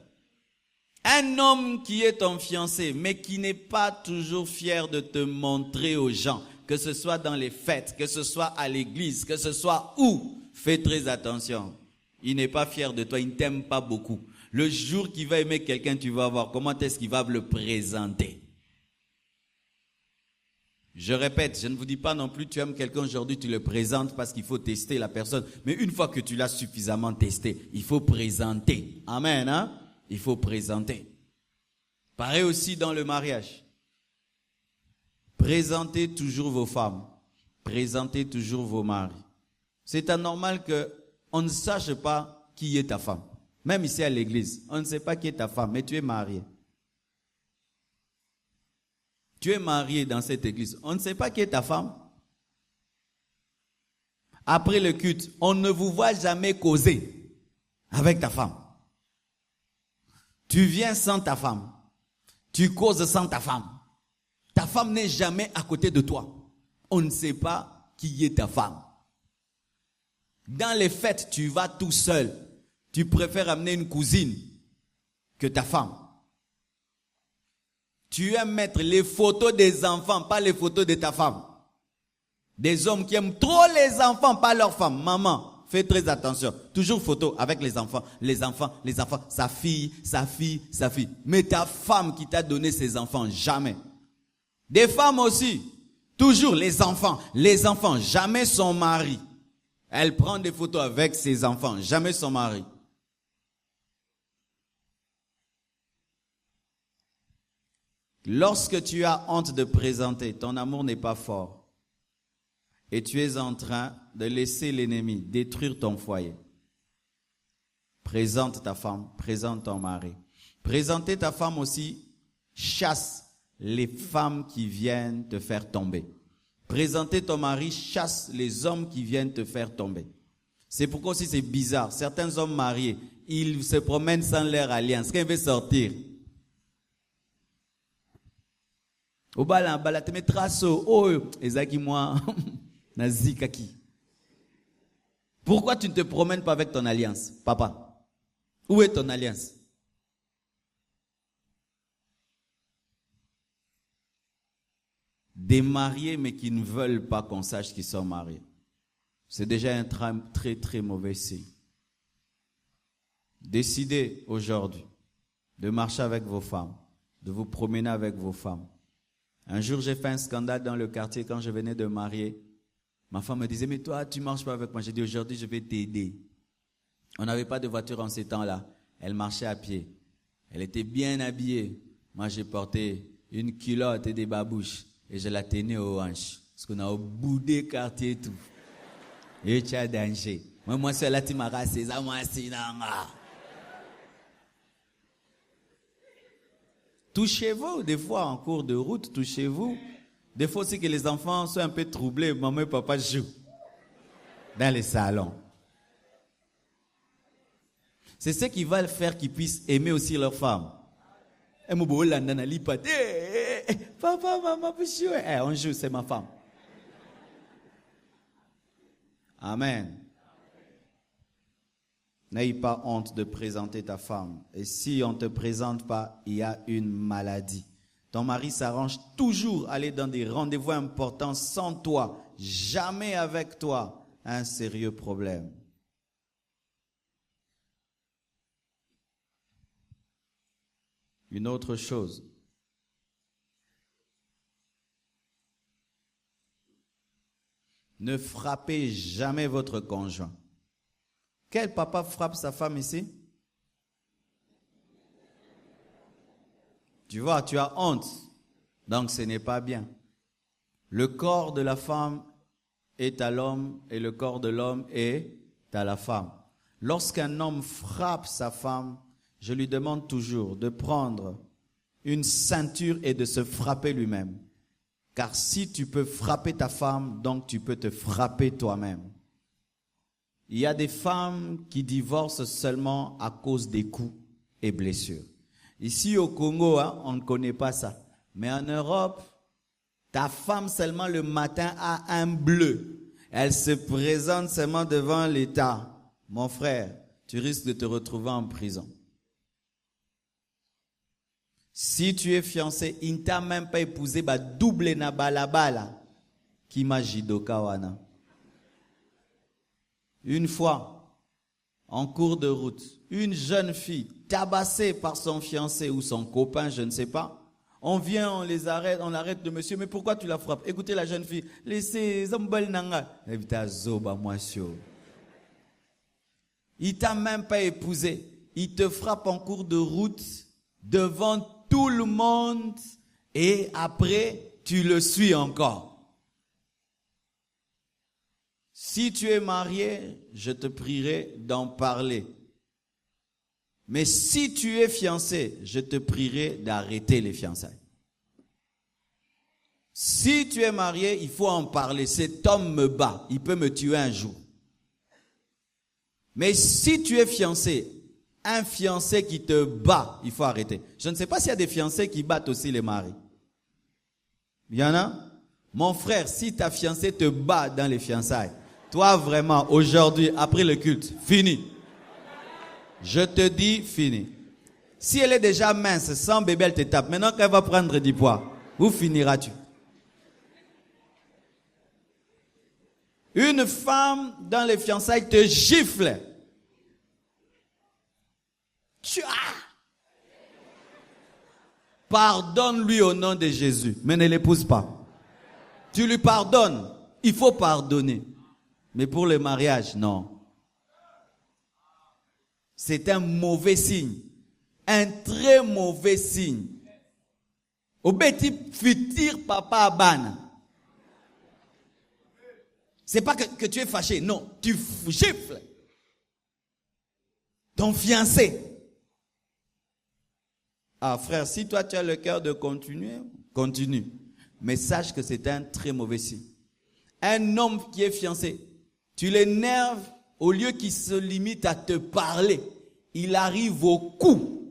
un homme qui est ton fiancé, mais qui n'est pas toujours fier de te montrer aux gens, que ce soit dans les fêtes, que ce soit à l'église, que ce soit où, fais très attention. Il n'est pas fier de toi, il ne t'aime pas beaucoup. Le jour qu'il va aimer quelqu'un, tu vas voir comment est-ce qu'il va le présenter. Je répète, je ne vous dis pas non plus tu aimes quelqu'un aujourd'hui, tu le présentes parce qu'il faut tester la personne. Mais une fois que tu l'as suffisamment testé, il faut présenter. Amen, hein? Il faut présenter. Pareil aussi dans le mariage. Présentez toujours vos femmes. Présentez toujours vos maris. C'est anormal qu'on ne sache pas qui est ta femme. Même ici à l'église, on ne sait pas qui est ta femme, mais tu es marié. Tu es marié dans cette église. On ne sait pas qui est ta femme. Après le culte, on ne vous voit jamais causer avec ta femme. Tu viens sans ta femme. Tu causes sans ta femme. Ta femme n'est jamais à côté de toi. On ne sait pas qui est ta femme. Dans les fêtes, tu vas tout seul. Tu préfères amener une cousine que ta femme. Tu aimes mettre les photos des enfants, pas les photos de ta femme. Des hommes qui aiment trop les enfants, pas leur femme. Maman, fais très attention. Toujours photo avec les enfants, sa fille. Mais ta femme qui t'a donné ses enfants, jamais. Des femmes aussi, toujours les enfants, jamais son mari. Elle prend des photos avec ses enfants, jamais son mari. Lorsque tu as honte de présenter, ton amour n'est pas fort. Et tu es en train de laisser l'ennemi détruire ton foyer. Présente ta femme, présente ton mari. Présenter ta femme aussi chasse les femmes qui viennent te faire tomber. Présenter ton mari chasse les hommes qui viennent te faire tomber. C'est pourquoi aussi c'est bizarre. Certains hommes mariés, ils se promènent sans leur alliance. Quand ils veulent sortir, au bala, te met traceau, oh, ezaki moi, nazi kaki. Pourquoi tu ne te promènes pas avec ton alliance, papa? Où est ton alliance? Des mariés, mais qui ne veulent pas qu'on sache qu'ils sont mariés. C'est déjà un très, très mauvais signe. Décidez aujourd'hui de marcher avec vos femmes, de vous promener avec vos femmes. Un jour, j'ai fait un scandale dans le quartier quand je venais de marier. Ma femme me disait, mais toi, tu ne marches pas avec moi. J'ai dit, aujourd'hui, je vais t'aider. On n'avait pas de voiture en ces temps-là. Elle marchait à pied. Elle était bien habillée. Moi, j'ai porté une culotte et des babouches. Et je la tenais aux hanches. Parce qu'on a au bout des quartiers et tout. Et tu as danger. Moi, c'est la timara, c'est ça, moi, c'est là. Touchez-vous, des fois, en cours de route, touchez-vous. Des fois aussi que les enfants sont un peu troublés. Maman et papa jouent dans les salons. C'est ce qui va faire qu'ils puissent aimer aussi leur femme. Papa, maman, on joue, c'est ma femme. Amen. N'aie pas honte de présenter ta femme. Et si on ne te présente pas, il y a une maladie. Ton mari s'arrange toujours à aller dans des rendez-vous importants sans toi. Jamais avec toi. Un sérieux problème. Une autre chose. Ne frappez jamais votre conjoint. Quel papa frappe sa femme ici? Tu vois, tu as honte. Donc ce n'est pas bien. Le corps de la femme est à l'homme et le corps de l'homme est à la femme. Lorsqu'un homme frappe sa femme, je lui demande toujours de prendre une ceinture et de se frapper lui-même. Car si tu peux frapper ta femme, donc tu peux te frapper toi-même. Il y a des femmes qui divorcent seulement à cause des coups et blessures. Ici au Congo, on ne connaît pas ça. Mais en Europe, ta femme seulement le matin a un bleu. Elle se présente seulement devant l'État. Mon frère, tu risques de te retrouver en prison. Si tu es fiancé, il ne t'a même pas épousé, bah double na balabala. Kima jidoka wana. Une fois, en cours de route, une jeune fille tabassée par son fiancé ou son copain, je ne sais pas. On vient, on l'arrête de monsieur, mais pourquoi tu la frappes? Écoutez la jeune fille, laissez Zambal Nanga. Il t'a même pas épousé. Il te frappe en cours de route devant tout le monde et après, tu le suis encore. Si tu es marié, je te prierai d'en parler. Mais si tu es fiancé, je te prierai d'arrêter les fiançailles. Si tu es marié, il faut en parler. Cet homme me bat, il peut me tuer un jour. Mais si tu es fiancé, un fiancé qui te bat, il faut arrêter. Je ne sais pas s'il y a des fiancés qui battent aussi les maris. Il y en a? Mon frère, si ta fiancée te bat dans les fiançailles, toi vraiment, aujourd'hui, après le culte, fini. Je te dis, fini. Si elle est déjà mince, sans bébé, elle te tape. Maintenant qu'elle va prendre du poids, où finiras-tu? Une femme dans les fiançailles te gifle. Pardonne-lui au nom de Jésus, mais ne l'épouse pas. Tu lui pardonnes, il faut pardonner. Mais pour le mariage, non. C'est un mauvais signe. Un très mauvais signe. Obéti futur papa abana. C'est pas que tu es fâché, non, tu gifles ton fiancé. Ah frère, si toi tu as le cœur de continuer, continue. Mais sache que c'est un très mauvais signe. Un homme qui est fiancé, tu l'énerves, au lieu qu'il se limite à te parler, il arrive au cou.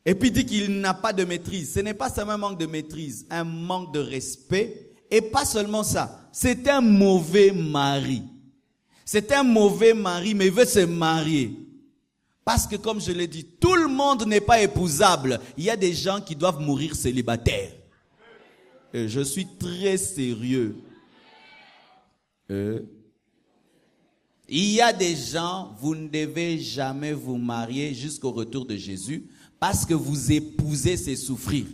Et puis dit qu'il n'a pas de maîtrise. Ce n'est pas seulement un manque de maîtrise, un manque de respect. Et pas seulement ça, c'est un mauvais mari. C'est un mauvais mari, mais il veut se marier. Parce que comme je l'ai dit, tout le monde n'est pas épousable. Il y a des gens qui doivent mourir célibataires. Et je suis très sérieux. Il y a des gens, vous ne devez jamais vous marier jusqu'au retour de Jésus, parce que vous épouser, c'est souffrir.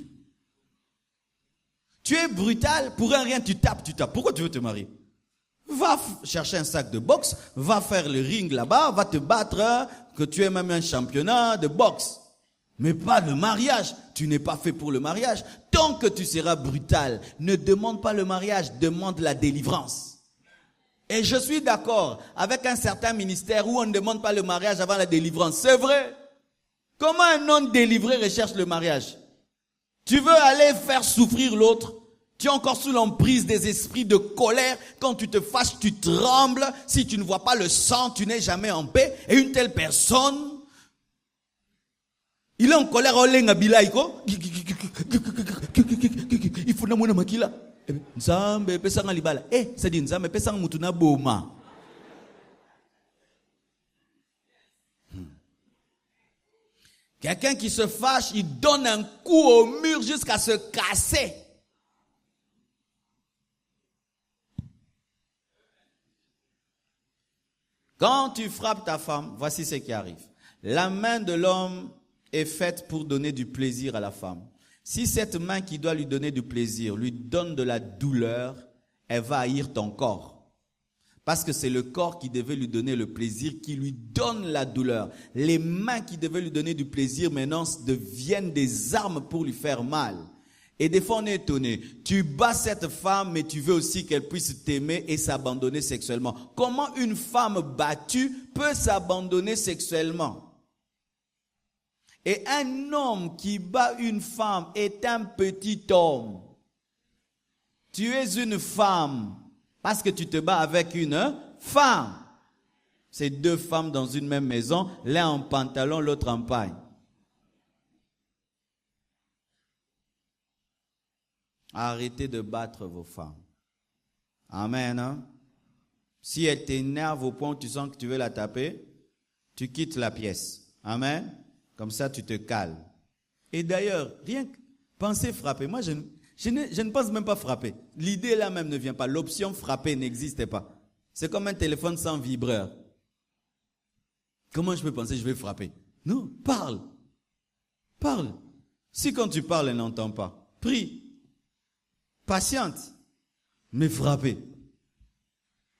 Tu es brutal, pour un rien tu tapes. Pourquoi tu veux te marier? Va chercher un sac de boxe, va faire le ring là-bas, va te battre, que tu aies même un championnat de boxe. Mais pas le mariage. Tu n'es pas fait pour le mariage. Tant que tu seras brutal, ne demande pas le mariage, demande la délivrance. Et je suis d'accord avec un certain ministère où on ne demande pas le mariage avant la délivrance. C'est vrai. Comment un non délivré recherche le mariage? Tu veux aller faire souffrir l'autre? Tu es encore sous l'emprise des esprits de colère. Quand tu te fâches, tu trembles. Si tu ne vois pas le sang, tu n'es jamais en paix. Et une telle personne, il est en colère. Il faut n'amour makila. Nzambe pesanga libala. Ça dit nzambe pesanga mutuna boma. Quelqu'un qui se fâche, il donne un coup au mur jusqu'à se casser. Quand tu frappes ta femme, voici ce qui arrive. La main de l'homme est faite pour donner du plaisir à la femme. Si cette main qui doit lui donner du plaisir lui donne de la douleur, elle va haïr ton corps. Parce que c'est le corps qui devait lui donner le plaisir, qui lui donne la douleur. Les mains qui devaient lui donner du plaisir, maintenant, deviennent des armes pour lui faire mal. Et des fois, on est étonné. Tu bats cette femme, mais tu veux aussi qu'elle puisse t'aimer et s'abandonner sexuellement. Comment une femme battue peut s'abandonner sexuellement? Et un homme qui bat une femme est un petit homme. Tu es une femme. Parce que tu te bats avec une femme. C'est deux femmes dans une même maison, l'un en pantalon, l'autre en paille. Arrêtez de battre vos femmes. Amen. Hein? Si elle t'énerve au point où tu sens que tu veux la taper, tu quittes la pièce. Amen. Comme ça, tu te calmes. Et d'ailleurs, rien que penser frapper. Moi, je ne pense même pas frapper. L'idée là même ne vient pas. L'option frapper n'existe pas. C'est comme un téléphone sans vibreur. Comment je peux penser je vais frapper? Non, parle. Parle. Si quand tu parles, elle n'entend pas, prie. Patiente. Mais frapper.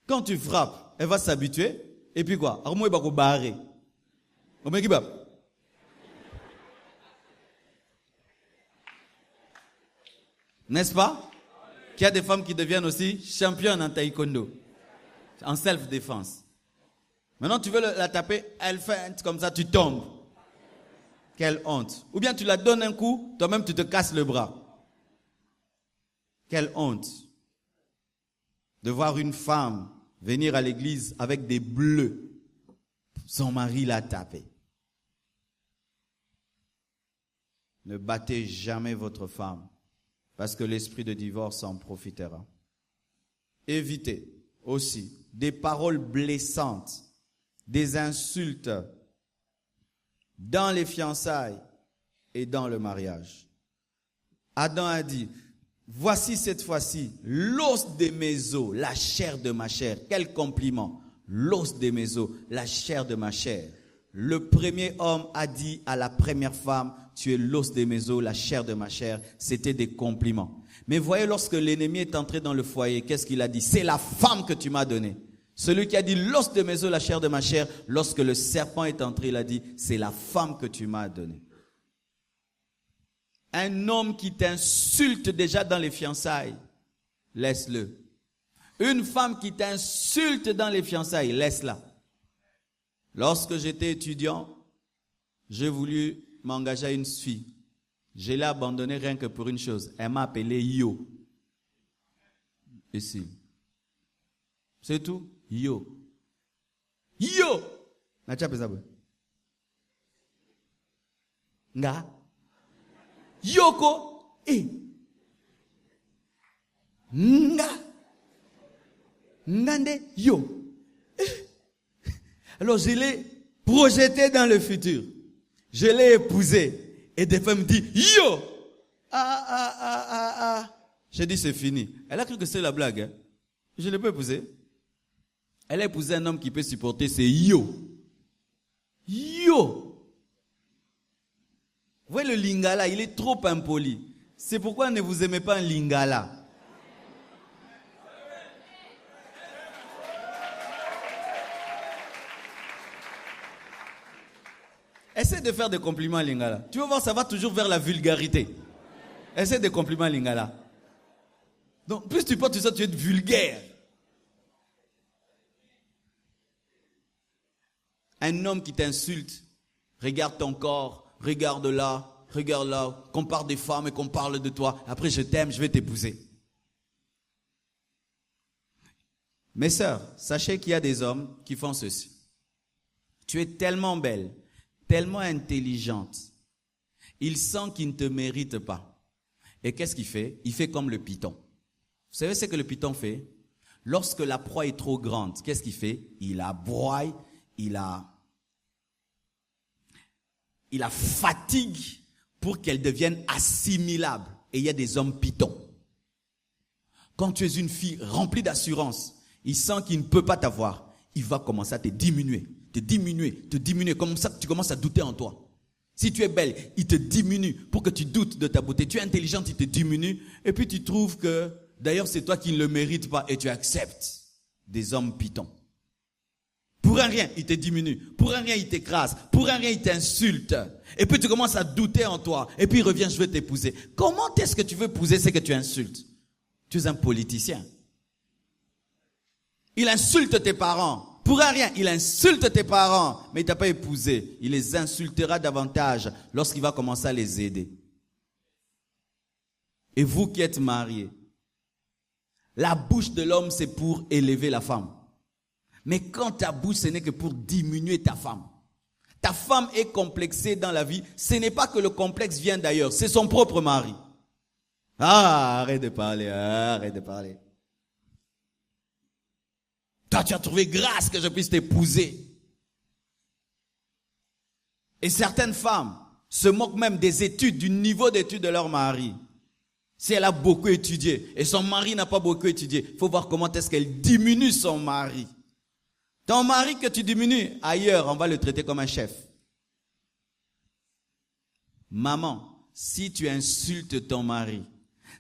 Quand tu frappes, elle va s'habituer. Et puis quoi? Armo va barrer. N'est-ce pas? Qu'il y a des femmes qui deviennent aussi championnes en taekwondo, en self-défense. Maintenant, tu veux la taper, elle fait comme ça, tu tombes. Quelle honte. Ou bien tu la donnes un coup, toi-même tu te casses le bras. Quelle honte de voir une femme venir à l'église avec des bleus. Son mari l'a tapé. Ne battez jamais votre femme, parce que l'esprit de divorce en profitera. Évitez aussi des paroles blessantes, des insultes dans les fiançailles et dans le mariage. Adam a dit, voici cette fois-ci l'os de mes os, la chair de ma chair. Quel compliment! L'os de mes os, la chair de ma chair. Le premier homme a dit à la première femme, tu es l'os de mes os, la chair de ma chair. C'était des compliments. Mais voyez, lorsque l'ennemi est entré dans le foyer, qu'est-ce qu'il a dit? C'est la femme que tu m'as donnée. Celui qui a dit l'os de mes os, la chair de ma chair, lorsque le serpent est entré, il a dit c'est la femme que tu m'as donnée. Un homme qui t'insulte déjà dans les fiançailles, laisse-le. Une femme qui t'insulte dans les fiançailles, laisse-la. Lorsque j'étais étudiant, j'ai voulu m'engager à une fille. Je l'ai abandonnée rien que pour une chose. Elle m'a appelé Yo. Ici. C'est tout. Yo. Yo. N'a-tu appelé ça? Nga. Yoko. Nga. Ngande. Yo. Alors je l'ai projeté dans le futur. Je l'ai épousée. Et des femmes me disent, yo! J'ai dit, c'est fini. Elle a cru que c'est la blague. Hein? Je ne l'ai pas épousée. Elle a épousé un homme qui peut supporter ses yo. Yo! Vous voyez le lingala, il est trop impoli. C'est pourquoi ne vous aimez pas un lingala. Essaie de faire des compliments à Lingala. Tu vas voir, ça va toujours vers la vulgarité. Essaie des compliments à Lingala. Donc, plus tu portes ça, tu es vulgaire. Un homme qui t'insulte, regarde ton corps, regarde là, qu'on parle des femmes et qu'on parle de toi. Après, je t'aime, je vais t'épouser. Mes sœurs, sachez qu'il y a des hommes qui font ceci. Tu es tellement belle, tellement intelligente, il sent qu'il ne te mérite pas. Et qu'est-ce qu'il fait? Il fait comme le python. Vous savez ce que le python fait? Lorsque la proie est trop grande, qu'est-ce qu'il fait? Il aboie, il la fatigue pour qu'elle devienne assimilable. Et il y a des hommes pythons. Quand tu es une fille remplie d'assurance, il sent qu'il ne peut pas t'avoir. Il va commencer à te diminuer. Comme ça, tu commences à douter en toi. Si tu es belle, il te diminue pour que tu doutes de ta beauté. Tu es intelligente, il te diminue. Et puis tu trouves que, d'ailleurs, c'est toi qui ne le mérites pas et tu acceptes des hommes pythons. Pour un rien, il te diminue. Pour un rien, il t'écrase. Pour un rien, il t'insulte. Et puis tu commences à douter en toi. Et puis il revient, je veux t'épouser. Comment est-ce que tu veux épouser ce que tu insultes? Tu es un politicien. Il insulte tes parents. Pour un rien, il insulte tes parents, mais il ne t'a pas épousé. Il les insultera davantage lorsqu'il va commencer à les aider. Et vous qui êtes mariés, la bouche de l'homme, c'est pour élever la femme. Mais quand ta bouche, ce n'est que pour diminuer ta femme. Ta femme est complexée dans la vie. Ce n'est pas que le complexe vient d'ailleurs, c'est son propre mari. Arrête de parler. Toi, tu as trouvé grâce que je puisse t'épouser. Et certaines femmes se moquent même des études, du niveau d'études de leur mari. Si elle a beaucoup étudié et son mari n'a pas beaucoup étudié, il faut voir comment est-ce qu'elle diminue son mari. Ton mari que tu diminues, ailleurs, on va le traiter comme un chef. Maman, si tu insultes ton mari,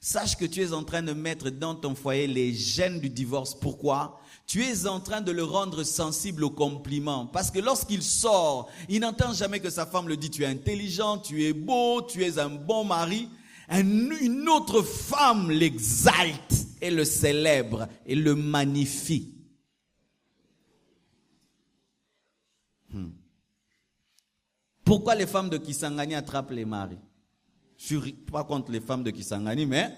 sache que tu es en train de mettre dans ton foyer les gènes du divorce. Pourquoi? Tu es en train de le rendre sensible aux compliments. Parce que lorsqu'il sort, il n'entend jamais que sa femme le dit. Tu es intelligent, tu es beau, tu es un bon mari. Une autre femme l'exalte et le célèbre et le magnifie. Pourquoi les femmes de Kisangani attrapent les maris? Je ne suis pas contre les femmes de Kisangani, mais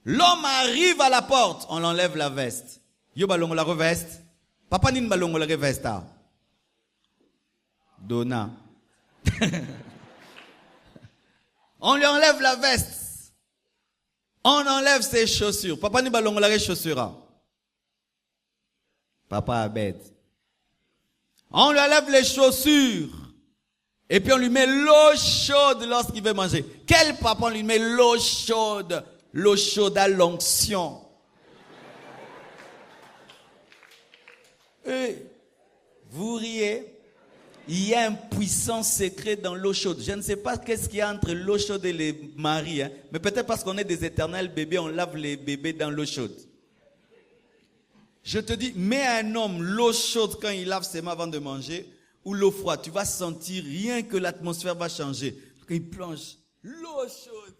l'homme arrive à la porte, on l'enlève la veste. Yo balongo la reveste. Papa nin balongo la reveste. Donna. On lui enlève la veste. On enlève ses chaussures. Papa nin balongo la chaussure. Papa a bête. On lui enlève les chaussures. Et puis on lui met l'eau chaude lorsqu'il veut manger. Quel papa on lui met l'eau chaude? L'eau chaude à l'onction. Et vous riez. Il y a un puissant secret dans l'eau chaude. Je ne sais pas qu'est-ce qu'il y a entre l'eau chaude et les maris, hein, mais peut-être parce qu'on est des éternels bébés, on lave les bébés dans l'eau chaude. Je te dis, mets à un homme l'eau chaude quand il lave ses mains avant de manger, ou l'eau froide. Tu vas sentir rien que l'atmosphère va changer. Quand il plonge, l'eau chaude.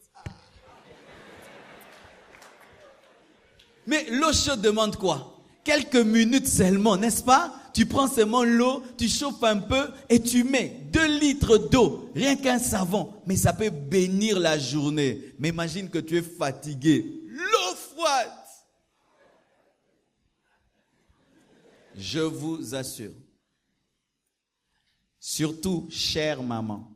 Mais l'eau chaude demande quoi? Quelques minutes seulement, n'est-ce pas? Tu prends seulement l'eau, tu chauffes un peu et tu mets 2 litres d'eau, rien qu'un savon. Mais ça peut bénir la journée. Mais imagine que tu es fatigué. L'eau froide. Je vous assure. Surtout, chère maman,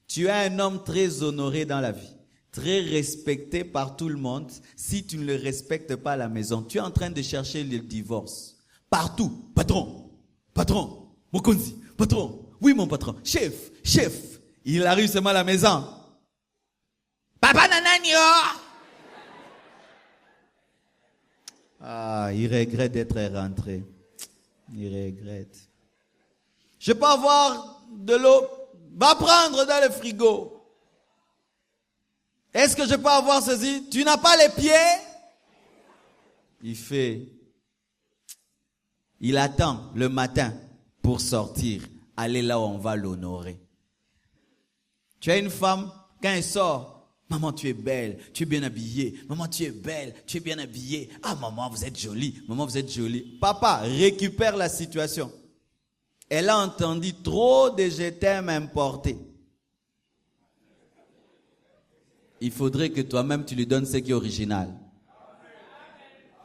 tu es un homme très honoré dans la vie, très respecté par tout le monde. Si tu ne le respectes pas à la maison, tu es en train de chercher le divorce. Partout, patron, patron, Mokonzi, patron, oui mon patron, chef, chef. Il arrive seulement à la maison. Papa nananio. Ah, il regrette d'être rentré. Il regrette. Je peux avoir de l'eau. Va prendre dans le frigo. Est-ce que je peux avoir ceci? Tu n'as pas les pieds? Il attend le matin pour sortir, aller là où on va l'honorer. Tu as une femme, quand elle sort, maman tu es belle, tu es bien habillée, maman tu es belle, tu es bien habillée, ah maman vous êtes jolie, maman vous êtes jolie. Papa récupère la situation. Elle a entendu trop de je t'aime importés. Il faudrait que toi-même tu lui donnes ce qui est original.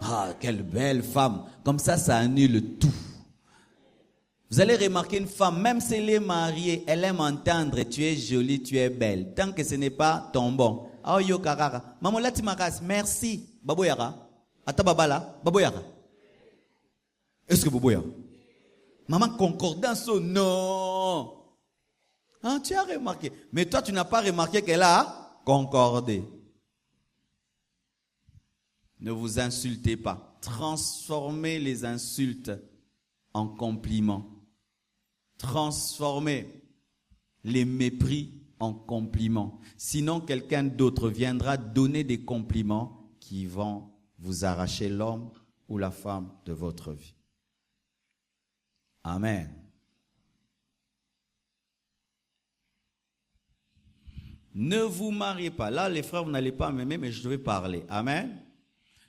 Ah, quelle belle femme. Comme ça annule tout. Vous allez remarquer une femme, même si elle est mariée, elle aime entendre tu es jolie, tu es belle. Tant que ce n'est pas ton bon. Ah yo karara. Maman là tu m'as merci. Baboyara. Ata babala. Baboyara. Est-ce que baboyara? Maman concordance ou non? Ah, tu as remarqué. Mais toi, tu n'as pas remarqué qu'elle a concordé. Ne vous insultez pas. Transformez les insultes en compliments. Transformez les mépris en compliments. Sinon, quelqu'un d'autre viendra donner des compliments qui vont vous arracher l'homme ou la femme de votre vie. Amen. Ne vous mariez pas. Là, les frères, vous n'allez pas m'aimer, mais je vais parler. Amen.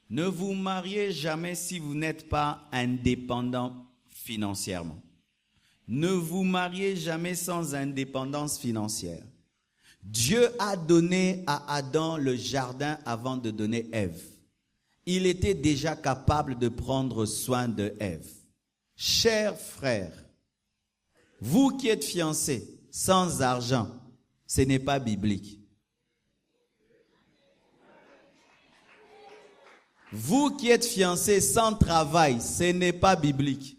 Ne vous mariez jamais si vous n'êtes pas indépendant financièrement. Ne vous mariez jamais sans indépendance financière. Dieu a donné à Adam le jardin avant de donner Ève. Il était déjà capable de prendre soin de Ève. Chers frères, vous qui êtes fiancés sans argent, ce n'est pas biblique. Vous qui êtes fiancés sans travail, ce n'est pas biblique.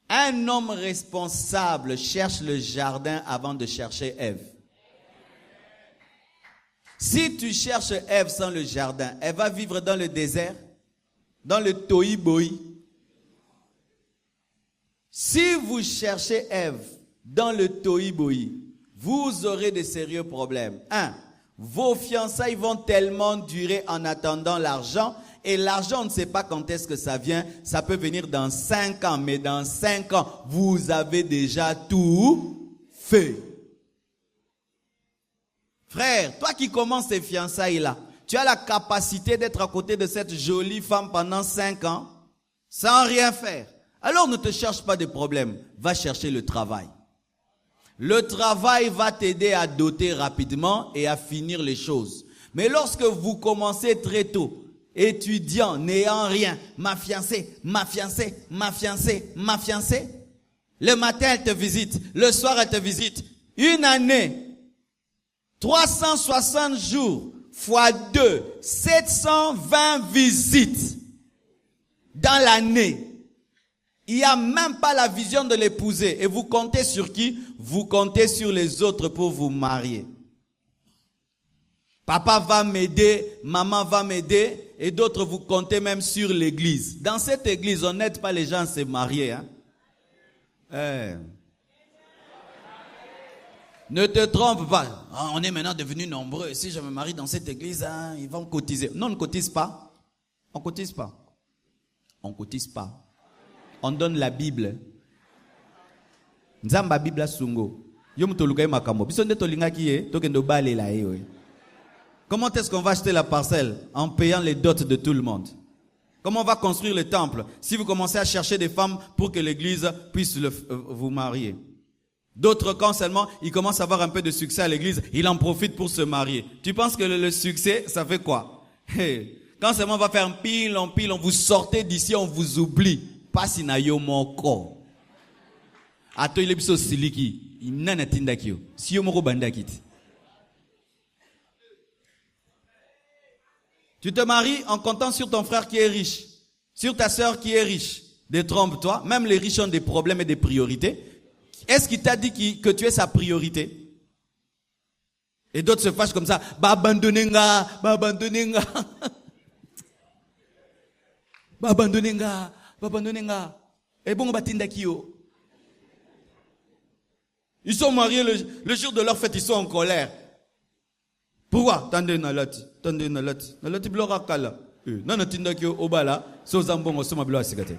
Un homme responsable cherche le jardin avant de chercher Ève. Si tu cherches Ève sans le jardin, elle va vivre dans le désert, dans le tohi-bohi. Si vous cherchez Ève dans le tohi-bohi, vous aurez de sérieux problèmes. 1. Vos fiançailles vont tellement durer en attendant l'argent. Et l'argent, on ne sait pas quand est-ce que ça vient. Ça peut venir dans 5 ans. Mais dans 5 ans, vous avez déjà tout fait. Frère, toi qui commences ces fiançailles-là, tu as la capacité d'être à côté de cette jolie femme pendant 5 ans sans rien faire. Alors ne te cherche pas de problème. Va chercher le travail. Le travail va t'aider à doter rapidement et à finir les choses. Mais lorsque vous commencez très tôt, étudiant, n'ayant rien, ma fiancée, ma fiancée, ma fiancée, ma fiancée, le matin elle te visite, le soir elle te visite. Une année, 360 jours, fois 2, 720 visites dans l'année. Il n'y a même pas la vision de l'épouser. Et vous comptez sur qui? Vous comptez sur les autres pour vous marier. Papa va m'aider, maman va m'aider, et d'autres vous comptez même sur l'église. Dans cette église, on n'aide pas les gens à se marier. Hein? Ne te trompe pas. Ah, on est maintenant devenus nombreux. Si je me marie dans cette église, ils vont cotiser. Non, on ne cotise pas. On ne cotise pas. On ne cotise pas. On donne la Bible. Nzamba Bible sungo. Comment est-ce qu'on va acheter la parcelle? En payant les dots de tout le monde. Comment on va construire le temple si vous commencez à chercher des femmes pour que l'église puisse vous marier? D'autres, quand seulement ils commencent à avoir un peu de succès à l'église, ils en profitent pour se marier. Tu penses que le succès, ça fait quoi? Quand seulement on va faire un pile, on vous sortez d'ici, on vous oublie. Pas si na yo moko. Ato ile biso siliki, inana tindakio. Si yo moko bandakit. Tu te maries en comptant sur ton frère qui est riche, sur ta sœur qui est riche. Détrompe-toi, même les riches ont des problèmes et des priorités. Est-ce qu'il t'a dit que tu es sa priorité? Et d'autres se fâchent comme ça. Ba abandonnenga, ba abandonnenga. Ba abandonnenga, ba abandonnenga. Et bon, batinda kio. Ils sont mariés le jour de leur fête, ils sont en colère. Pourquoi? Tande nalati, tande nalati. Nalati blora kala. Nana tinda kio obala, so zambongo so mablo asigate.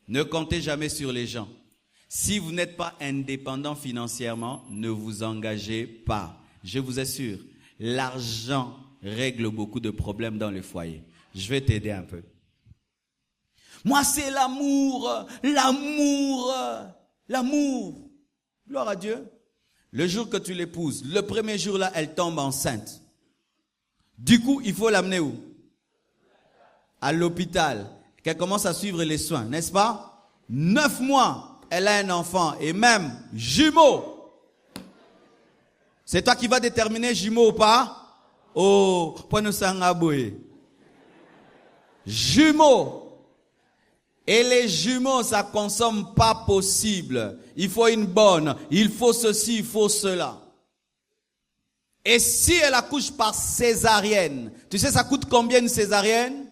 Ne comptez jamais sur les gens. Si vous n'êtes pas indépendant financièrement, ne vous engagez pas. Je vous assure, l'argent règle beaucoup de problèmes dans le foyer. Je vais t'aider un peu. Moi, c'est l'amour, l'amour, l'amour. Gloire à Dieu. Le jour que tu l'épouses, le premier jour là, elle tombe enceinte. Du coup, il faut l'amener où? À l'hôpital, qu'elle commence à suivre les soins, n'est-ce pas? 9 mois, elle a un enfant et même jumeau. C'est toi qui vas déterminer jumeau ou pas? Oh, point sangaboé. Jumeau. Et les jumeaux, ça consomme pas possible. Il faut une bonne, il faut ceci, il faut cela. Et si elle accouche par césarienne, tu sais ça coûte combien une césarienne?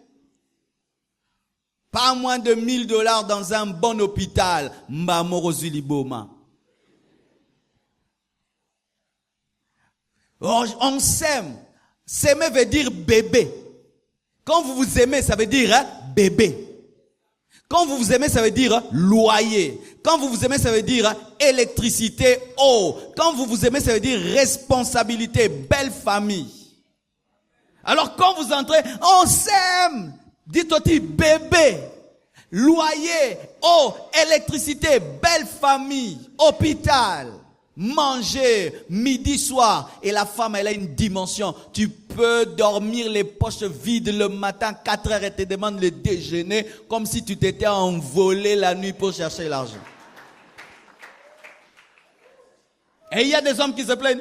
Pas moins de $1000 dans un bon hôpital. Mbamorozuliboma. On s'aime. S'aimer veut dire bébé. Quand vous vous aimez, ça veut dire bébé. Quand vous vous aimez, ça veut dire loyer. Quand vous vous aimez, ça veut dire électricité, eau. Quand vous vous aimez, ça veut dire responsabilité, belle famille. Alors quand vous entrez, on s'aime. Dites-toi, bébé, loyer, eau, électricité, belle famille, hôpital, manger, midi, soir. Et la femme, elle a une dimension. Tu peux dormir les poches vides le matin, 4 heures, et te demande le déjeuner, comme si tu t'étais envolé la nuit pour chercher l'argent. Et il y a des hommes qui se plaignent.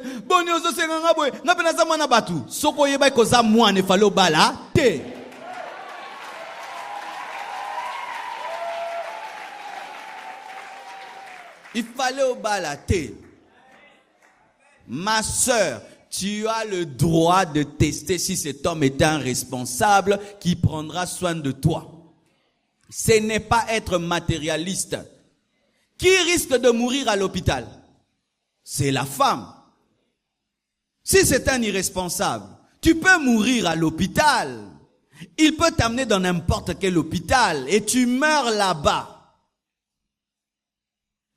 Il fallait au balaté. Ma sœur, tu as le droit de tester si cet homme est un responsable qui prendra soin de toi. Ce n'est pas être matérialiste. Qui risque de mourir à l'hôpital? C'est la femme. Si c'est un irresponsable, tu peux mourir à l'hôpital. Il peut t'amener dans n'importe quel hôpital et tu meurs là-bas.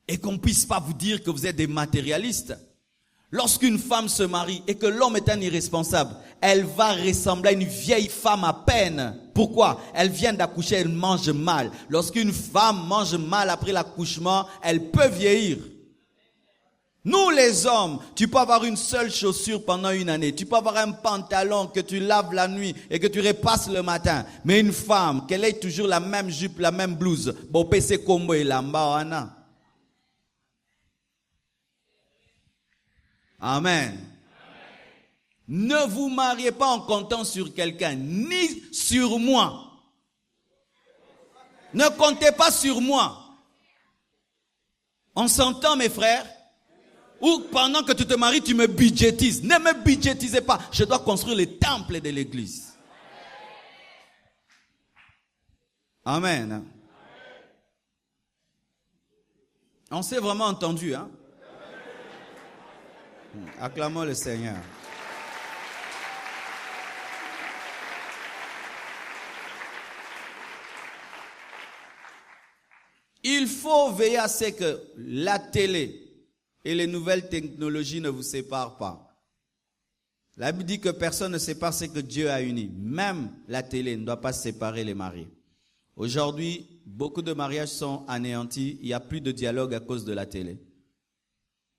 Et qu'on puisse pas vous dire que vous êtes des matérialistes. Lorsqu'une femme se marie et que l'homme est un irresponsable, elle va ressembler à une vieille femme à peine. Pourquoi? Elle vient d'accoucher, elle mange mal. Lorsqu'une femme mange mal après l'accouchement, elle peut vieillir. Nous les hommes, tu peux avoir une seule chaussure pendant une année. Tu peux avoir un pantalon que tu laves la nuit et que tu repasses le matin. Mais une femme, qu'elle ait toujours la même jupe, la même blouse. Bon, PC combo et lamba, ana. Amen. Ne vous mariez pas en comptant sur quelqu'un, ni sur moi. Ne comptez pas sur moi. On s'entend, mes frères? Ou pendant que tu te maries, tu me budgétises. Ne me budgétisez pas. Je dois construire les temples de l'église. Amen. On s'est vraiment entendu, hein? Acclamons le Seigneur. Il faut veiller à ce que la télé et les nouvelles technologies ne vous séparent pas. La Bible dit que personne ne sépare ce que Dieu a uni. Même la télé ne doit pas séparer les mariés. Aujourd'hui, beaucoup de mariages sont anéantis. Il n'y a plus de dialogue à cause de la télé.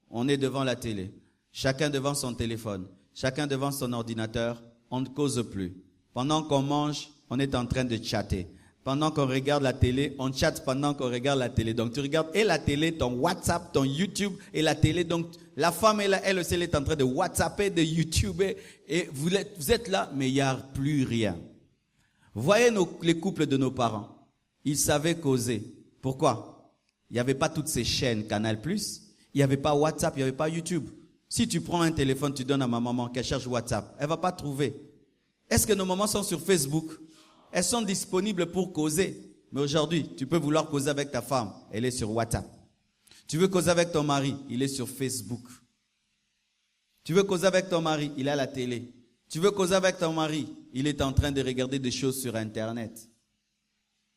On est devant la télé. Chacun devant son téléphone. Chacun devant son ordinateur. On ne cause plus. Pendant qu'on mange, on est en train de chatter. Pendant qu'on regarde la télé, on chatte pendant qu'on regarde la télé. Donc tu regardes et la télé, ton WhatsApp, ton YouTube et la télé. Donc la femme, elle aussi, elle est en train de WhatsApper, de YouTuber. Et vous êtes là, mais il n'y a plus rien. Voyez les couples de nos parents. Ils savaient causer. Pourquoi? Il n'y avait pas toutes ces chaînes Canal+. Il n'y avait pas WhatsApp, il n'y avait pas YouTube. Si tu prends un téléphone, tu donnes à ma maman qu'elle cherche WhatsApp, elle ne va pas trouver. Est-ce que nos mamans sont sur Facebook? Elles sont disponibles pour causer. Mais aujourd'hui, tu peux vouloir causer avec ta femme, elle est sur WhatsApp. Tu veux causer avec ton mari, il est sur Facebook. Tu veux causer avec ton mari, il est à la télé. Tu veux causer avec ton mari, il est en train de regarder des choses sur Internet.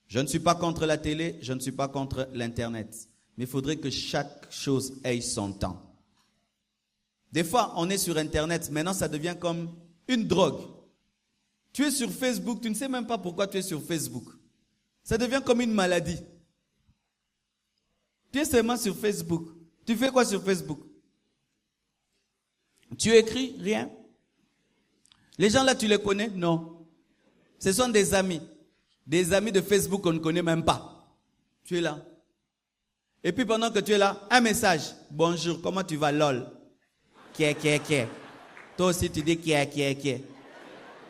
Je ne suis pas contre la télé, je ne suis pas contre l'Internet. Mais il faudrait que chaque chose ait son temps. Des fois, on est sur Internet, maintenant ça devient comme une drogue. Tu es sur Facebook, tu ne sais même pas pourquoi tu es sur Facebook. Ça devient comme une maladie. Tu es seulement sur Facebook. Tu fais quoi sur Facebook? Tu écris? Rien. Les gens là, tu les connais? Non. Ce sont des amis. Des amis de Facebook qu'on ne connaît même pas. Tu es là. Et puis pendant que tu es là, un message. Bonjour, comment tu vas, lol? Ké. Toi aussi, tu dis ké.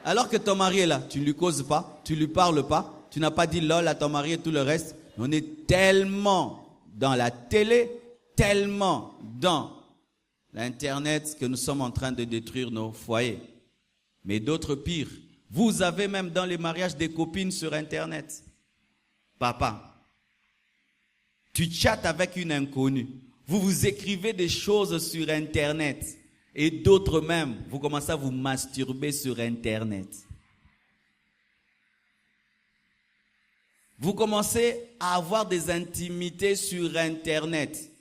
Alors que ton mari est là, tu ne lui causes pas, tu ne lui parles pas, tu n'as pas dit lol à ton mari et tout le reste. On est tellement dans la télé, tellement dans l'Internet que nous sommes en train de détruire nos foyers. Mais d'autres pires. Vous avez même dans les mariages des copines sur Internet. Papa, tu chattes avec une inconnue. Vous vous écrivez des choses sur Internet. Et d'autres même, vous commencez à vous masturber sur Internet. Vous commencez à avoir des intimités sur Internet.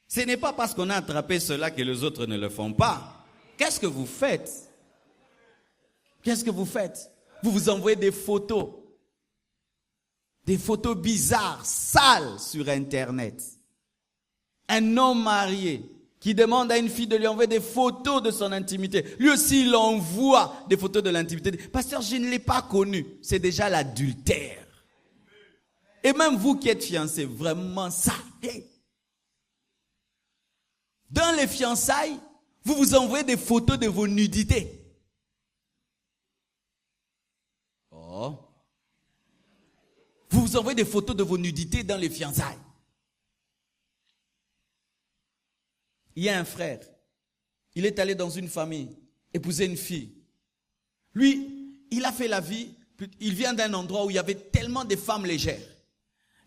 Ce n'est pas parce qu'on a attrapé cela que les autres ne le font pas. Qu'est-ce que vous faites? Qu'est-ce que vous faites? Vous vous envoyez des photos bizarres, sales sur Internet. Un homme marié qui demande à une fille de lui envoyer des photos de son intimité. Lui aussi, il envoie des photos de l'intimité. Pasteur, je ne l'ai pas connu. C'est déjà l'adultère. Et même vous qui êtes fiancés, vraiment ça. Dans les fiançailles, vous vous envoyez des photos de vos nudités. Oh. Vous vous envoyez des photos de vos nudités dans les fiançailles. Il y a un frère, il est allé dans une famille, épouser une fille. Lui, il a fait la vie, il vient d'un endroit où il y avait tellement de femmes légères.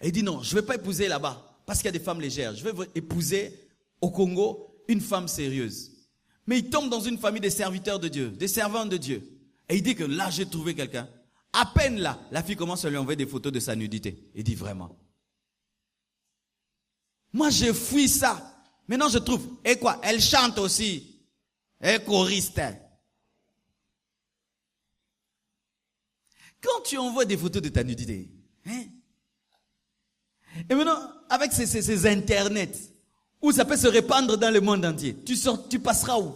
Et il dit non, je ne vais pas épouser là-bas, parce qu'il y a des femmes légères. Je vais épouser au Congo une femme sérieuse. Mais il tombe dans une famille des serviteurs de Dieu, des servants de Dieu. Et il dit que là, j'ai trouvé quelqu'un. À peine là, la fille commence à lui envoyer des photos de sa nudité. Il dit vraiment. Moi, je fuis ça. Maintenant, je trouve, et quoi? Elle chante aussi. Elle est choriste. Quand tu envoies des photos de ta nudité, hein? Et maintenant, avec ces internets, où ça peut se répandre dans le monde entier, tu passeras où?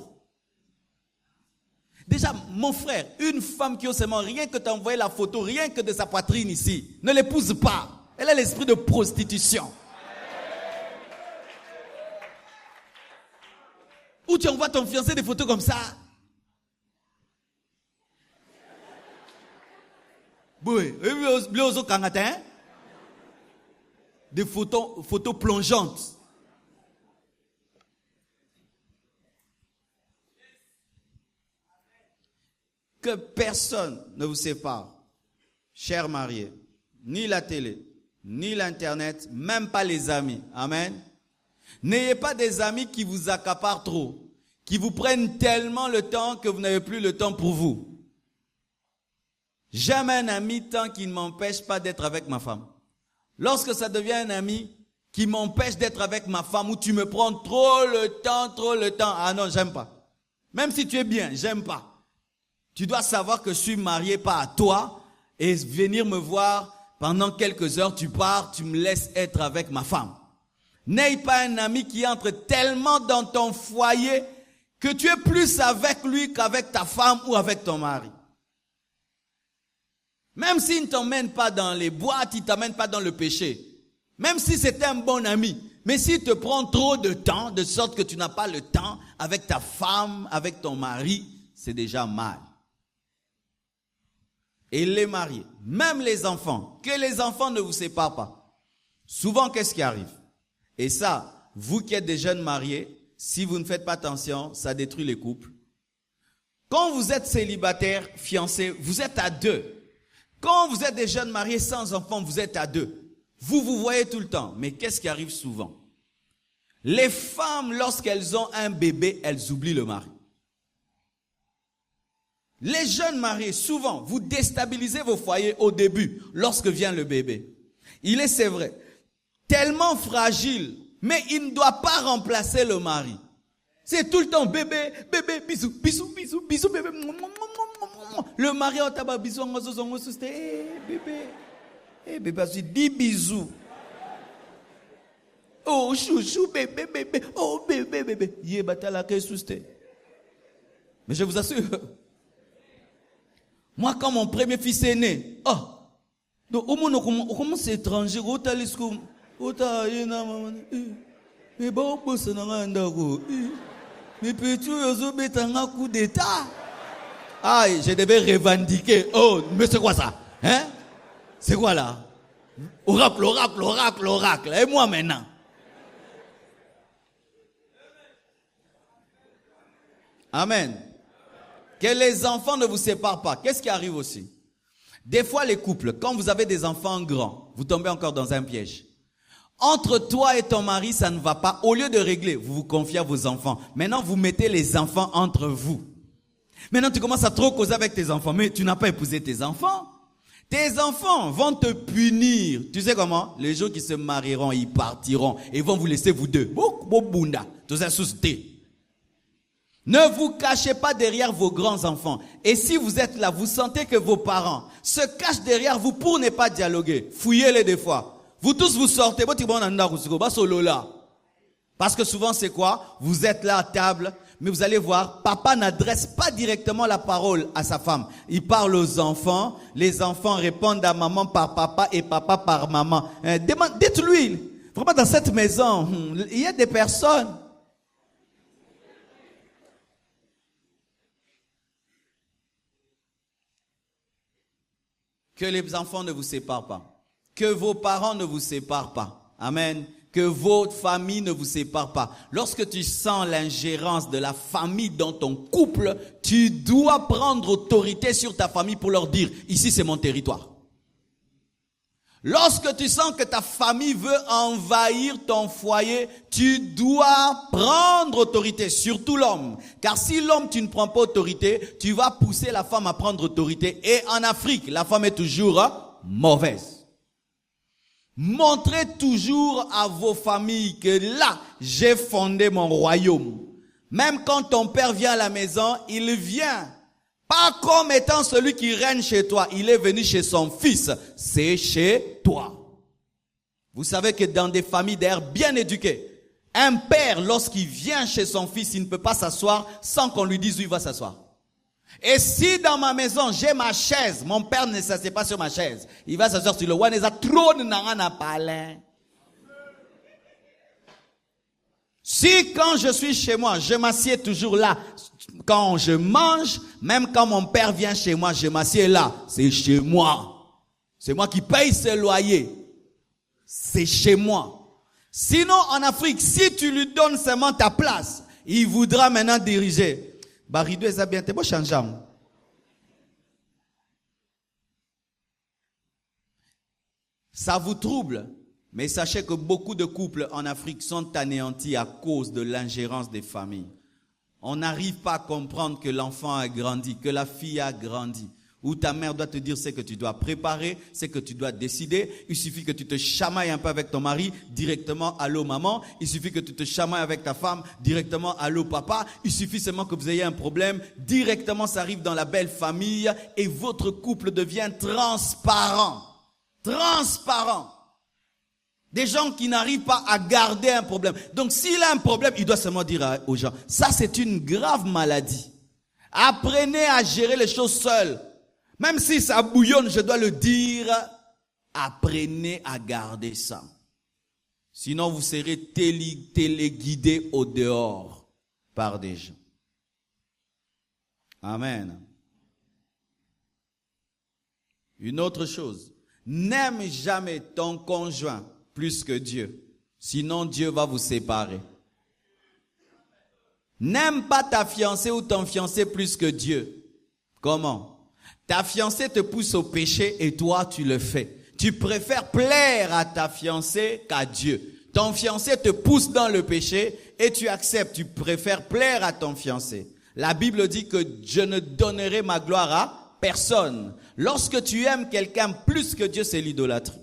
Déjà, mon frère, une femme qui ose seulement rien que t'envoyer la photo, rien que de sa poitrine ici, ne l'épouse pas. Elle a l'esprit de prostitution. Ou tu envoies ton fiancé des photos comme ça. Des photos plongeantes. que personne ne vous sépare, chers mariés, ni la télé, ni l'internet, même pas les amis. Amen. N'ayez pas des amis qui vous accaparent trop, qui vous prennent tellement le temps que vous n'avez plus le temps pour vous. J'aime un ami tant qu'il ne m'empêche pas d'être avec ma femme. Lorsque ça devient un ami qui m'empêche d'être avec ma femme, où tu me prends trop le temps, ah non, j'aime pas. Même si tu es bien, j'aime pas. Tu dois savoir que je suis marié pas à toi et venir me voir pendant quelques heures, tu pars, tu me laisses être avec ma femme. N'aie pas un ami qui entre tellement dans ton foyer que tu es plus avec lui qu'avec ta femme ou avec ton mari. Même s'il ne t'emmène pas dans les boîtes, il ne t'emmène pas dans le péché. Même si c'est un bon ami. Mais s'il te prend trop de temps, de sorte que tu n'as pas le temps avec ta femme, avec ton mari, c'est déjà mal. Et les mariés, même les enfants, que les enfants ne vous séparent pas. Souvent, qu'est-ce qui arrive? Et ça, vous qui êtes des jeunes mariés, si vous ne faites pas attention, ça détruit les couples. Quand vous êtes célibataire, fiancé, vous êtes à deux. Quand vous êtes des jeunes mariés sans enfants, vous êtes à deux. Vous vous voyez tout le temps. Mais qu'est-ce qui arrive souvent? Les femmes, lorsqu'elles ont un bébé, elles oublient le mari. Les jeunes mariés, souvent, vous déstabilisez vos foyers au début, lorsque vient le bébé. Il est, c'est vrai, tellement fragile, mais il ne doit pas remplacer le mari. C'est tout le temps bébé, bébé, bisous, bisous, bisous, bisous, bébé. Le mari au tabac, bisous, bébé, bébé, dis bisous. Oh, chouchou, bébé, bébé, oh, bébé, bébé. Mais je vous assure, moi, quand mon premier fils est né, donc, au moins, comment c'est étranger, mais bon, mais petit, coup d'état. Ah, je devais revendiquer. Oh, mais c'est quoi ça? Hein? C'est quoi là? Oracle, oracle, oracle, oracle. Et moi maintenant? Amen. Que les enfants ne vous séparent pas. Qu'est-ce qui arrive aussi? Des fois, les couples, quand vous avez des enfants grands, vous tombez encore dans un piège. Entre toi et ton mari, ça ne va pas. Au lieu de régler, vous vous confiez à vos enfants. Maintenant, vous mettez les enfants entre vous. Maintenant, tu commences à trop causer avec tes enfants. Mais tu n'as pas épousé tes enfants. Tes enfants vont te punir. Tu sais comment? Les gens qui se marieront, ils partiront. Et vont vous laisser vous deux. Ne vous cachez pas derrière vos grands-enfants. Et si vous êtes là, vous sentez que vos parents se cachent derrière vous pour ne pas dialoguer. Fouillez-les des fois. Vous tous vous sortez. Parce que souvent c'est quoi? Vous êtes là à table, mais vous allez voir, papa n'adresse pas directement la parole à sa femme. Il parle aux enfants. Les enfants répondent à maman par papa et papa par maman. Dites-lui, vraiment dans cette maison, il y a des personnes. Que les enfants ne vous séparent pas. Que vos parents ne vous séparent pas. Amen. Que votre famille ne vous sépare pas. Lorsque tu sens l'ingérence de la famille dans ton couple, tu dois prendre autorité sur ta famille pour leur dire, ici c'est mon territoire. Lorsque tu sens que ta famille veut envahir ton foyer, tu dois prendre autorité, surtout l'homme. Car si l'homme, tu ne prends pas autorité, tu vas pousser la femme à prendre autorité. Et en Afrique, la femme est toujours mauvaise. Montrez toujours à vos familles que là, j'ai fondé mon royaume. Même quand ton père vient à la maison, il vient pas comme étant celui qui règne chez toi. Il est venu chez son fils. C'est chez toi. Vous savez que dans des familles d'air bien éduquées, un père, lorsqu'il vient chez son fils, il ne peut pas s'asseoir sans qu'on lui dise où il va s'asseoir. Et si dans ma maison, j'ai ma chaise, mon père ne s'assied pas sur ma chaise. Il va s'asseoir sur le waneza trône nangana palin. Si quand je suis chez moi, je m'assieds toujours là. Quand je mange, même quand mon père vient chez moi, je m'assieds là. C'est chez moi. C'est moi qui paye ce loyer. C'est chez moi. Sinon, en Afrique, si tu lui donnes seulement ta place, il voudra maintenant diriger. Baridou est bien, t'es beau changer. Ça vous trouble, mais sachez que beaucoup de couples en Afrique sont anéantis à cause de l'ingérence des familles. On n'arrive pas à comprendre que l'enfant a grandi, que la fille a grandi. Ou ta mère doit te dire ce que tu dois préparer, ce que tu dois décider. Il suffit que tu te chamailles un peu avec ton mari, directement allô maman. Il suffit que tu te chamailles avec ta femme, directement allô papa. Il suffit seulement que vous ayez un problème, directement ça arrive dans la belle famille et votre couple devient transparent. Transparent. Des gens qui n'arrivent pas à garder un problème. Donc s'il a un problème, il doit seulement dire aux gens, ça c'est une grave maladie. Apprenez à gérer les choses seuls. Même si ça bouillonne, je dois le dire, apprenez à garder ça. Sinon, vous serez téléguidé au dehors par des gens. Amen. Une autre chose, n'aime jamais ton conjoint plus que Dieu. Sinon, Dieu va vous séparer. N'aime pas ta fiancée ou ton fiancé plus que Dieu. Comment? Ta fiancée te pousse au péché et toi, tu le fais. Tu préfères plaire à ta fiancée qu'à Dieu. Ton fiancé te pousse dans le péché et tu acceptes. Tu préfères plaire à ton fiancé. La Bible dit que je ne donnerai ma gloire à personne. Lorsque tu aimes quelqu'un plus que Dieu, c'est l'idolâtrie.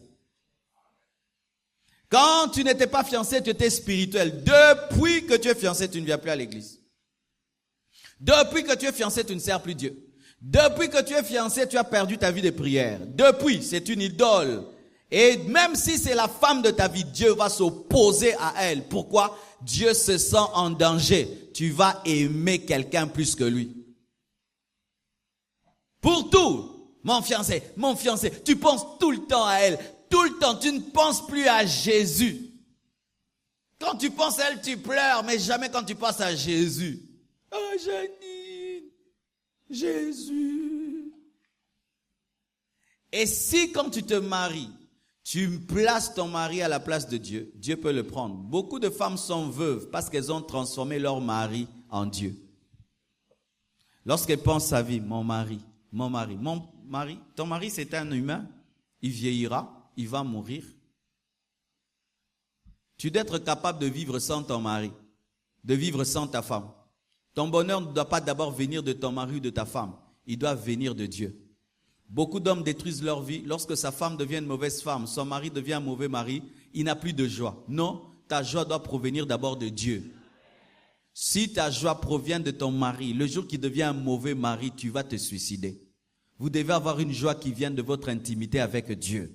Quand tu n'étais pas fiancé, tu étais spirituel. Depuis que tu es fiancé, tu ne viens plus à l'église. Depuis que tu es fiancé, tu ne sers plus Dieu. Depuis que tu es fiancé, tu as perdu ta vie de prière. Depuis, c'est une idole. Et même si c'est la femme de ta vie, Dieu va s'opposer à elle. Pourquoi? Dieu se sent en danger. Tu vas aimer quelqu'un plus que lui. Pour tout, mon fiancé, tu penses tout le temps à elle. Tout le temps, tu ne penses plus à Jésus. Quand tu penses à elle, tu pleures, mais jamais quand tu penses à Jésus. Oh, Janine, Jésus. Et si quand tu te maries, tu places ton mari à la place de Dieu, Dieu peut le prendre. Beaucoup de femmes sont veuves parce qu'elles ont transformé leur mari en Dieu. Lorsqu'elles pensent à vie, mon mari, ton mari c'est un humain, il vieillira. Il va mourir. Tu dois être capable de vivre sans ton mari, de vivre sans ta femme. Ton bonheur ne doit pas d'abord venir de ton mari ou de ta femme. Il doit venir de Dieu. Beaucoup d'hommes détruisent leur vie. Lorsque sa femme devient une mauvaise femme, son mari devient un mauvais mari, il n'a plus de joie. Non, ta joie doit provenir d'abord de Dieu. Si ta joie provient de ton mari, le jour qu'il devient un mauvais mari, tu vas te suicider. Vous devez avoir une joie qui vient de votre intimité avec Dieu.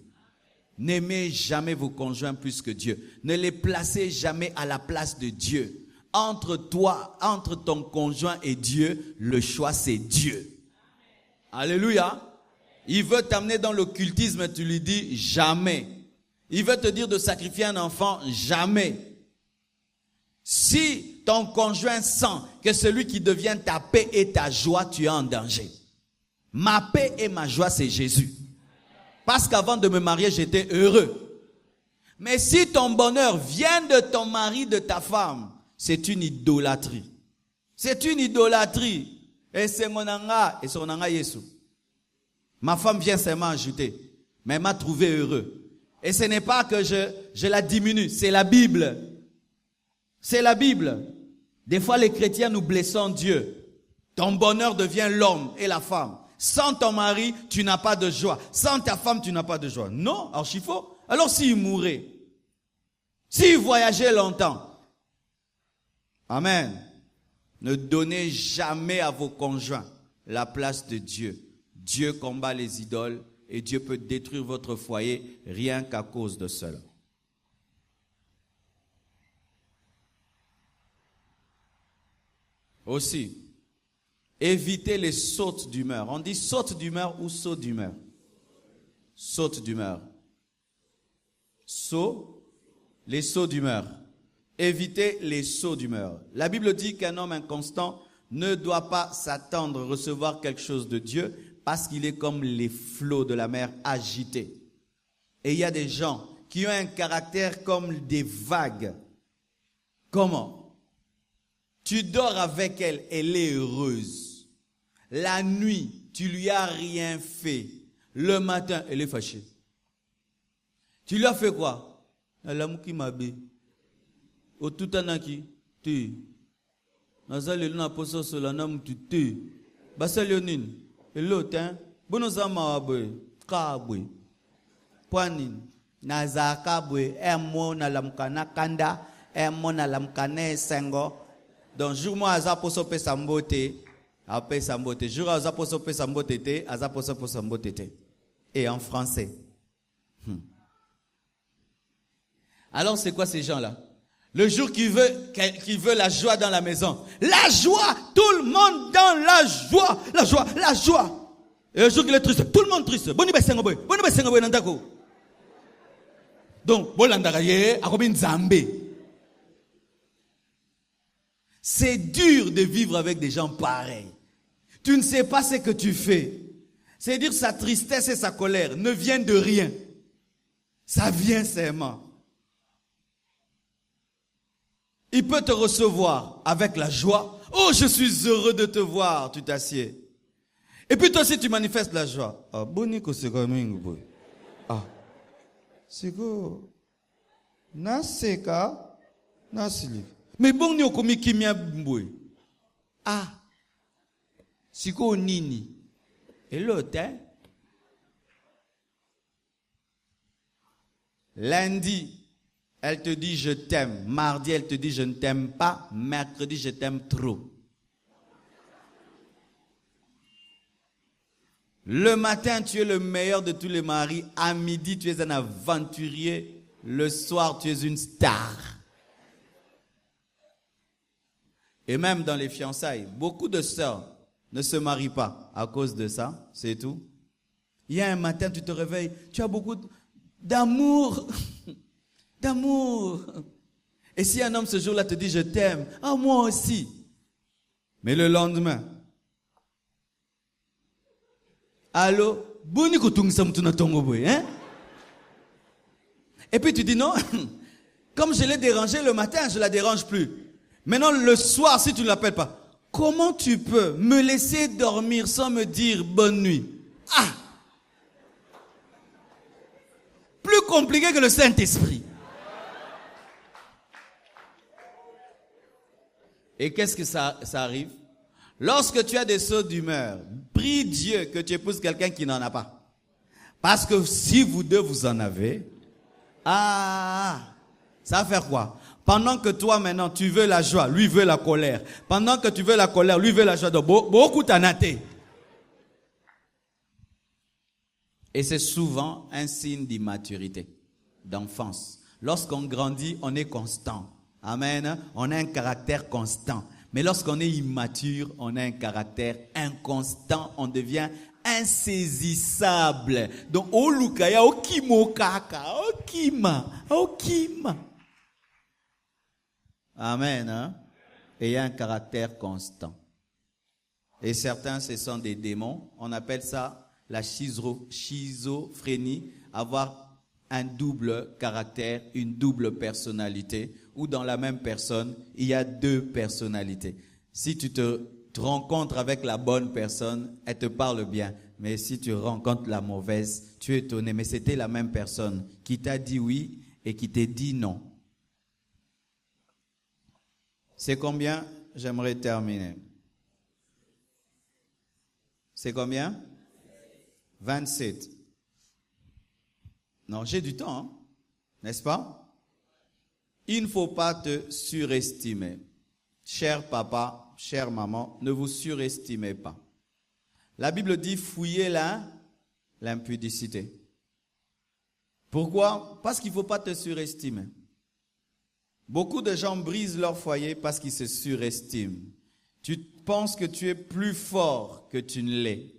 N'aimez jamais vos conjoints plus que Dieu. Ne les placez jamais à la place de Dieu. Entre toi, entre ton conjoint et Dieu, le choix c'est Dieu. Alléluia. Il veut t'amener dans l'occultisme, tu lui dis jamais. Il veut te dire de sacrifier un enfant, jamais. Si ton conjoint sent que celui qui devient ta paix et ta joie, tu es en danger. Ma paix et ma joie, c'est Jésus. Parce qu'avant de me marier, j'étais heureux. Mais si ton bonheur vient de ton mari, de ta femme, c'est une idolâtrie. C'est une idolâtrie. Et c'est mon anga, et son anga Yesu. Ma femme vient seulement ajouter, mais elle m'a trouvé heureux. Et ce n'est pas que je la diminue, c'est la Bible. C'est la Bible. Des fois, les chrétiens, nous blessons Dieu. Ton bonheur devient l'homme et la femme. Sans ton mari, tu n'as pas de joie. Sans ta femme, tu n'as pas de joie. Non, archi faux. Alors s'il mourait, s'il voyageait longtemps, amen. Ne donnez jamais à vos conjoints la place de Dieu. Dieu combat les idoles et Dieu peut détruire votre foyer rien qu'à cause de cela. Aussi, évitez les sautes d'humeur. On dit saute d'humeur ou saut d'humeur? Saute d'humeur. Saut, les sauts d'humeur. Évitez les sauts d'humeur. La Bible dit qu'un homme inconstant ne doit pas s'attendre à recevoir quelque chose de Dieu parce qu'il est comme les flots de la mer agités. Et il y a des gens qui ont un caractère comme des vagues. Comment? Tu dors avec elle, elle est heureuse. La nuit, tu lui as rien fait. Le matin, elle est fâchée. Tu lui as fait quoi? L'homme qui m'a bé. Au tout anaki, tu. Nazal le na poso solanam tu tu. Basalionin. Et l'autre, hein? Bonozama abwe. Kabwe. Poanin. Nazaka bwe. Emo na lamkana kanda. Emo na lamkane sengo. Donc, jour moi, azaposo pe sambote. Ape sambote. Jour azaposo pe sambote te. Azaposo pe sambote te. Et en français. Alors, c'est quoi ces gens-là? Le jour qui veut la joie dans la maison. La joie! Tout le monde dans la joie! La joie! La joie! Et le jour qu'il est triste, tout le monde triste. Boni besengoboy. Boni besengoboy nandako. Donc, bolandagaye, akobin zambe. C'est dur de vivre avec des gens pareils. Tu ne sais pas ce que tu fais. C'est-à-dire sa tristesse et sa colère ne viennent de rien. Ça vient seulement. Il peut te recevoir avec la joie. Oh, je suis heureux de te voir. Tu t'assieds. Et puis toi aussi, tu manifestes la joie. Ah, boniko c'est comme un boy. Ah, c'est quoi? Naseka, nasili. Mais bon, ni okomi kimia boy. Ah, c'est quoi nini? Et l'autre, hein? Lundi, elle te dit je t'aime. Mardi, elle te dit je ne t'aime pas. Mercredi, je t'aime trop. Le matin, tu es le meilleur de tous les maris. À midi, tu es un aventurier. Le soir, tu es une star. Et même dans les fiançailles, beaucoup de sœurs ne se marient pas à cause de ça. C'est tout. Il y a un matin, tu te réveilles, tu as beaucoup d'amour. D'amour. Et si un homme ce jour-là te dit je t'aime, ah moi aussi. Mais le lendemain, allô, hein? Et puis tu dis non, comme je l'ai dérangé le matin, je la dérange plus. Maintenant le soir, si tu ne l'appelles pas, comment tu peux me laisser dormir sans me dire bonne nuit? Ah! Plus compliqué que le Saint-Esprit. Et qu'est-ce que ça arrive? Lorsque tu as des sauts d'humeur, prie Dieu que tu épouses quelqu'un qui n'en a pas. Parce que si vous deux vous en avez, ça va faire quoi? Pendant que toi maintenant tu veux la joie, lui veut la colère. Pendant que tu veux la colère, lui veut la joie. Donc beaucoup t'en a été. Et c'est souvent un signe d'immaturité, d'enfance. Lorsqu'on grandit, on est constant. Amen. On a un caractère constant. Mais lorsqu'on est immature, on a un caractère inconstant. On devient insaisissable. Donc, olukaya, okimo kaka, okima. Amen. Hein? Et il y a un caractère constant. Et certains, ce sont des démons. On appelle ça la schizophrénie, avoir un double caractère, une double personnalité, ou dans la même personne, il y a deux personnalités. Si tu te rencontres avec la bonne personne, elle te parle bien. Mais si tu rencontres la mauvaise, tu es étonné. Mais c'était la même personne qui t'a dit oui et qui t'a dit non. C'est combien? J'aimerais terminer. C'est combien? 27. Non, j'ai du temps, hein? N'est-ce pas? Il ne faut pas te surestimer. Cher papa, chère maman, ne vous surestimez pas. La Bible dit fouillez l'impudicité. Pourquoi? Parce qu'il ne faut pas te surestimer. Beaucoup de gens brisent leur foyer parce qu'ils se surestiment. Tu penses que tu es plus fort que tu ne l'es.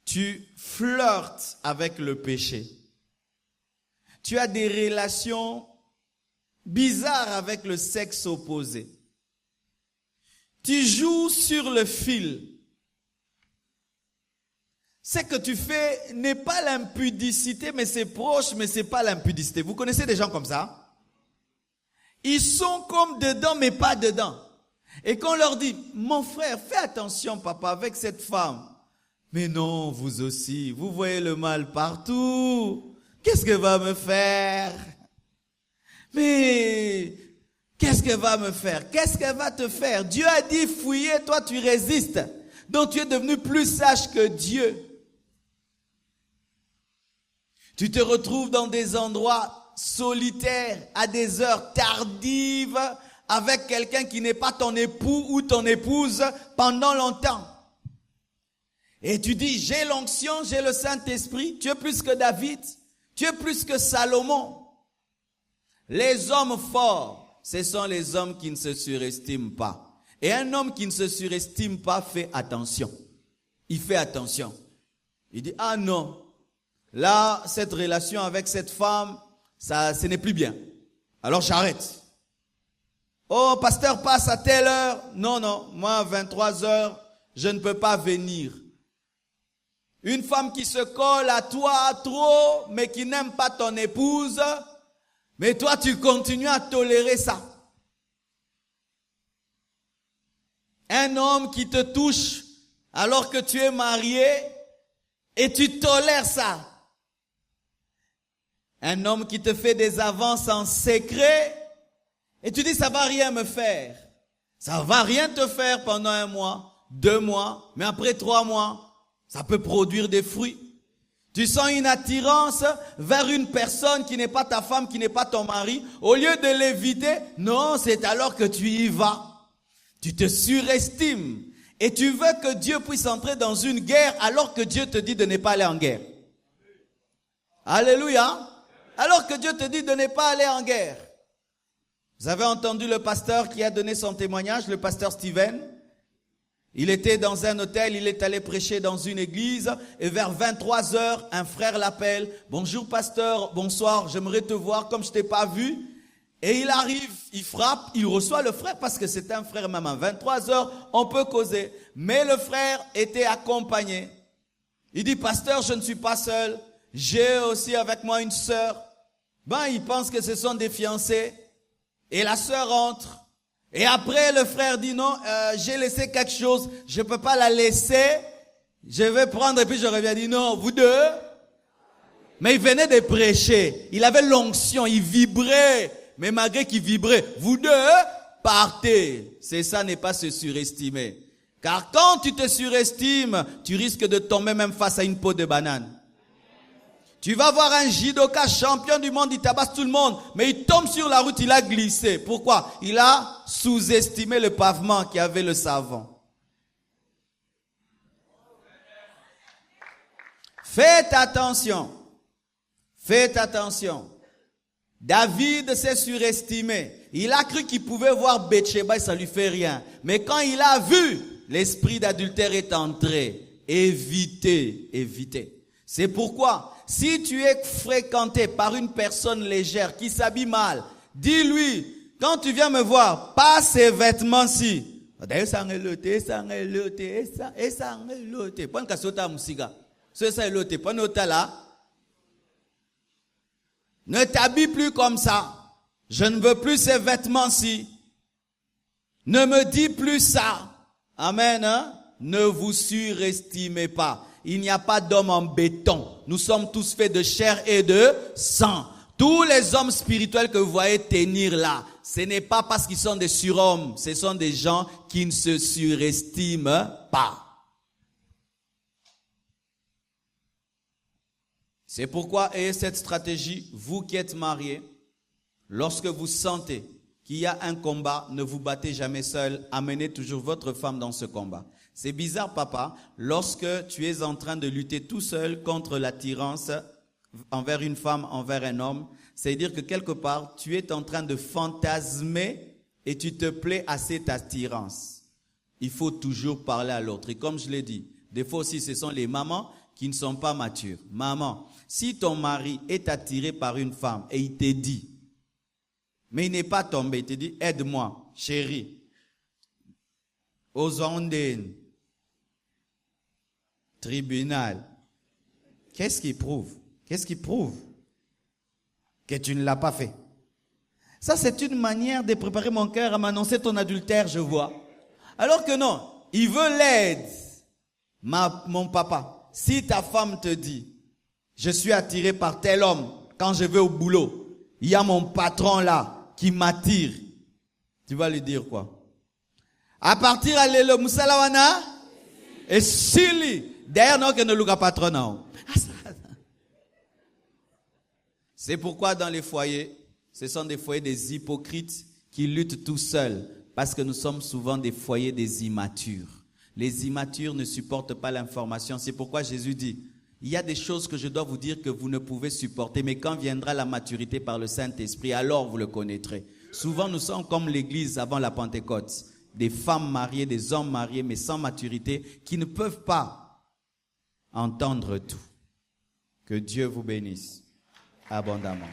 Tu flirtes avec le péché. Tu as des relations bizarres avec le sexe opposé. Tu joues sur le fil. Ce que tu fais n'est pas l'impudicité, mais c'est proche, mais c'est pas l'impudicité. Vous connaissez des gens comme ça? Ils sont comme dedans, mais pas dedans. Et quand on leur dit, mon frère, fais attention, papa, avec cette femme. Mais non, vous aussi, vous voyez le mal partout. Qu'est-ce qu'elle va me faire? Mais qu'est-ce qu'elle va me faire? Qu'est-ce qu'elle va te faire? Dieu a dit fouiller, toi tu résistes. Donc tu es devenu plus sage que Dieu. Tu te retrouves dans des endroits solitaires, à des heures tardives, avec quelqu'un qui n'est pas ton époux ou ton épouse pendant longtemps. Et tu dis, j'ai l'onction, j'ai le Saint-Esprit. Tu es plus que David. Tu es plus que Salomon. Les hommes forts, ce sont les hommes qui ne se surestiment pas. Et un homme qui ne se surestime pas fait attention. Il fait attention. Il dit, ah non, là, cette relation avec cette femme, ce n'est plus bien. Alors j'arrête. Oh, pasteur passe à telle heure. Non, non, moi à 23 heures, je ne peux pas venir. Une femme qui se colle à toi trop, mais qui n'aime pas ton épouse, mais toi tu continues à tolérer ça. Un homme qui te touche alors que tu es marié et tu tolères ça. Un homme qui te fait des avances en secret et tu dis ça va rien me faire. Ça va rien te faire pendant 1 mois, 2 mois, mais après 3 mois, ça peut produire des fruits. Tu sens une attirance vers une personne qui n'est pas ta femme, qui n'est pas ton mari. Au lieu de l'éviter, non, c'est alors que tu y vas. Tu te surestimes et tu veux que Dieu puisse entrer dans une guerre alors que Dieu te dit de ne pas aller en guerre. Alléluia. Alors que Dieu te dit de ne pas aller en guerre. Vous avez entendu le pasteur qui a donné son témoignage, le pasteur Steven. Il était dans un hôtel, il est allé prêcher dans une église et vers 23 heures, un frère l'appelle. Bonjour pasteur, bonsoir, j'aimerais te voir comme je t'ai pas vu. Et il arrive, il frappe, il reçoit le frère parce que c'est un frère même. À 23 heures, on peut causer. Mais le frère était accompagné. Il dit, pasteur, je ne suis pas seul. J'ai aussi avec moi une sœur. Il pense que ce sont des fiancés. Et la sœur entre. Et après, le frère dit, non, j'ai laissé quelque chose. Je ne peux pas la laisser. Je vais prendre et puis je reviens. Il dit, non, vous deux. Mais il venait de prêcher. Il avait l'onction, il vibrait. Mais malgré qu'il vibrait, vous deux, partez. C'est ça, n'est pas se surestimer. Car quand tu te surestimes, tu risques de tomber même face à une peau de banane. Tu vas voir un judoka champion du monde, il tabasse tout le monde, mais il tombe sur la route, il a glissé. Pourquoi? Il a sous-estimé le pavement qui avait le savon. Faites attention. Faites attention. David s'est surestimé. Il a cru qu'il pouvait voir Bathsheba et ça lui fait rien. Mais quand il a vu, l'esprit d'adultère est entré. Évitez, évitez. C'est pourquoi, si tu es fréquenté par une personne légère qui s'habille mal, dis-lui, quand tu viens me voir, pas ces vêtements-ci. Ne t'habille plus comme ça. Je ne veux plus ces vêtements-ci. Ne me dis plus ça. Amen. Hein? Ne vous surestimez pas. Il n'y a pas d'homme en béton. Nous sommes tous faits de chair et de sang. Tous les hommes spirituels que vous voyez tenir là, ce n'est pas parce qu'ils sont des surhommes. Ce sont des gens qui ne se surestiment pas. C'est pourquoi ayez cette stratégie, vous qui êtes mariés, lorsque vous sentez qu'il y a un combat, ne vous battez jamais seul, amenez toujours votre femme dans ce combat. C'est bizarre, papa, lorsque tu es en train de lutter tout seul contre l'attirance envers une femme, envers un homme, c'est-à-dire que quelque part, tu es en train de fantasmer et tu te plais à cette attirance. Il faut toujours parler à l'autre. Et comme je l'ai dit, des fois aussi, ce sont les mamans qui ne sont pas matures. Maman, si ton mari est attiré par une femme et il te dit, mais il n'est pas tombé, il te dit, aide-moi, chérie, aux ondes, tribunal. Qu'est-ce qui prouve? Qu'est-ce qui prouve que tu ne l'as pas fait? Ça, c'est une manière de préparer mon cœur à m'annoncer ton adultère, je vois. Alors que non, il veut l'aide. mon papa, si ta femme te dit, je suis attiré par tel homme, quand je vais au boulot, il y a mon patron là qui m'attire, tu vas lui dire quoi? À partir à l'élo, Moussalawana, et Chili, d'ailleurs, non, que ne luka patron. C'est pourquoi dans les foyers, ce sont des foyers des hypocrites qui luttent tout seuls, parce que nous sommes souvent des foyers des immatures. Les immatures ne supportent pas l'information. C'est pourquoi Jésus dit, il y a des choses que je dois vous dire que vous ne pouvez supporter, mais quand viendra la maturité par le Saint-Esprit, alors vous le connaîtrez. Souvent, nous sommes comme l'Église avant la Pentecôte. Des femmes mariées, des hommes mariés, mais sans maturité, qui ne peuvent pas entendre tout. Que Dieu vous bénisse abondamment.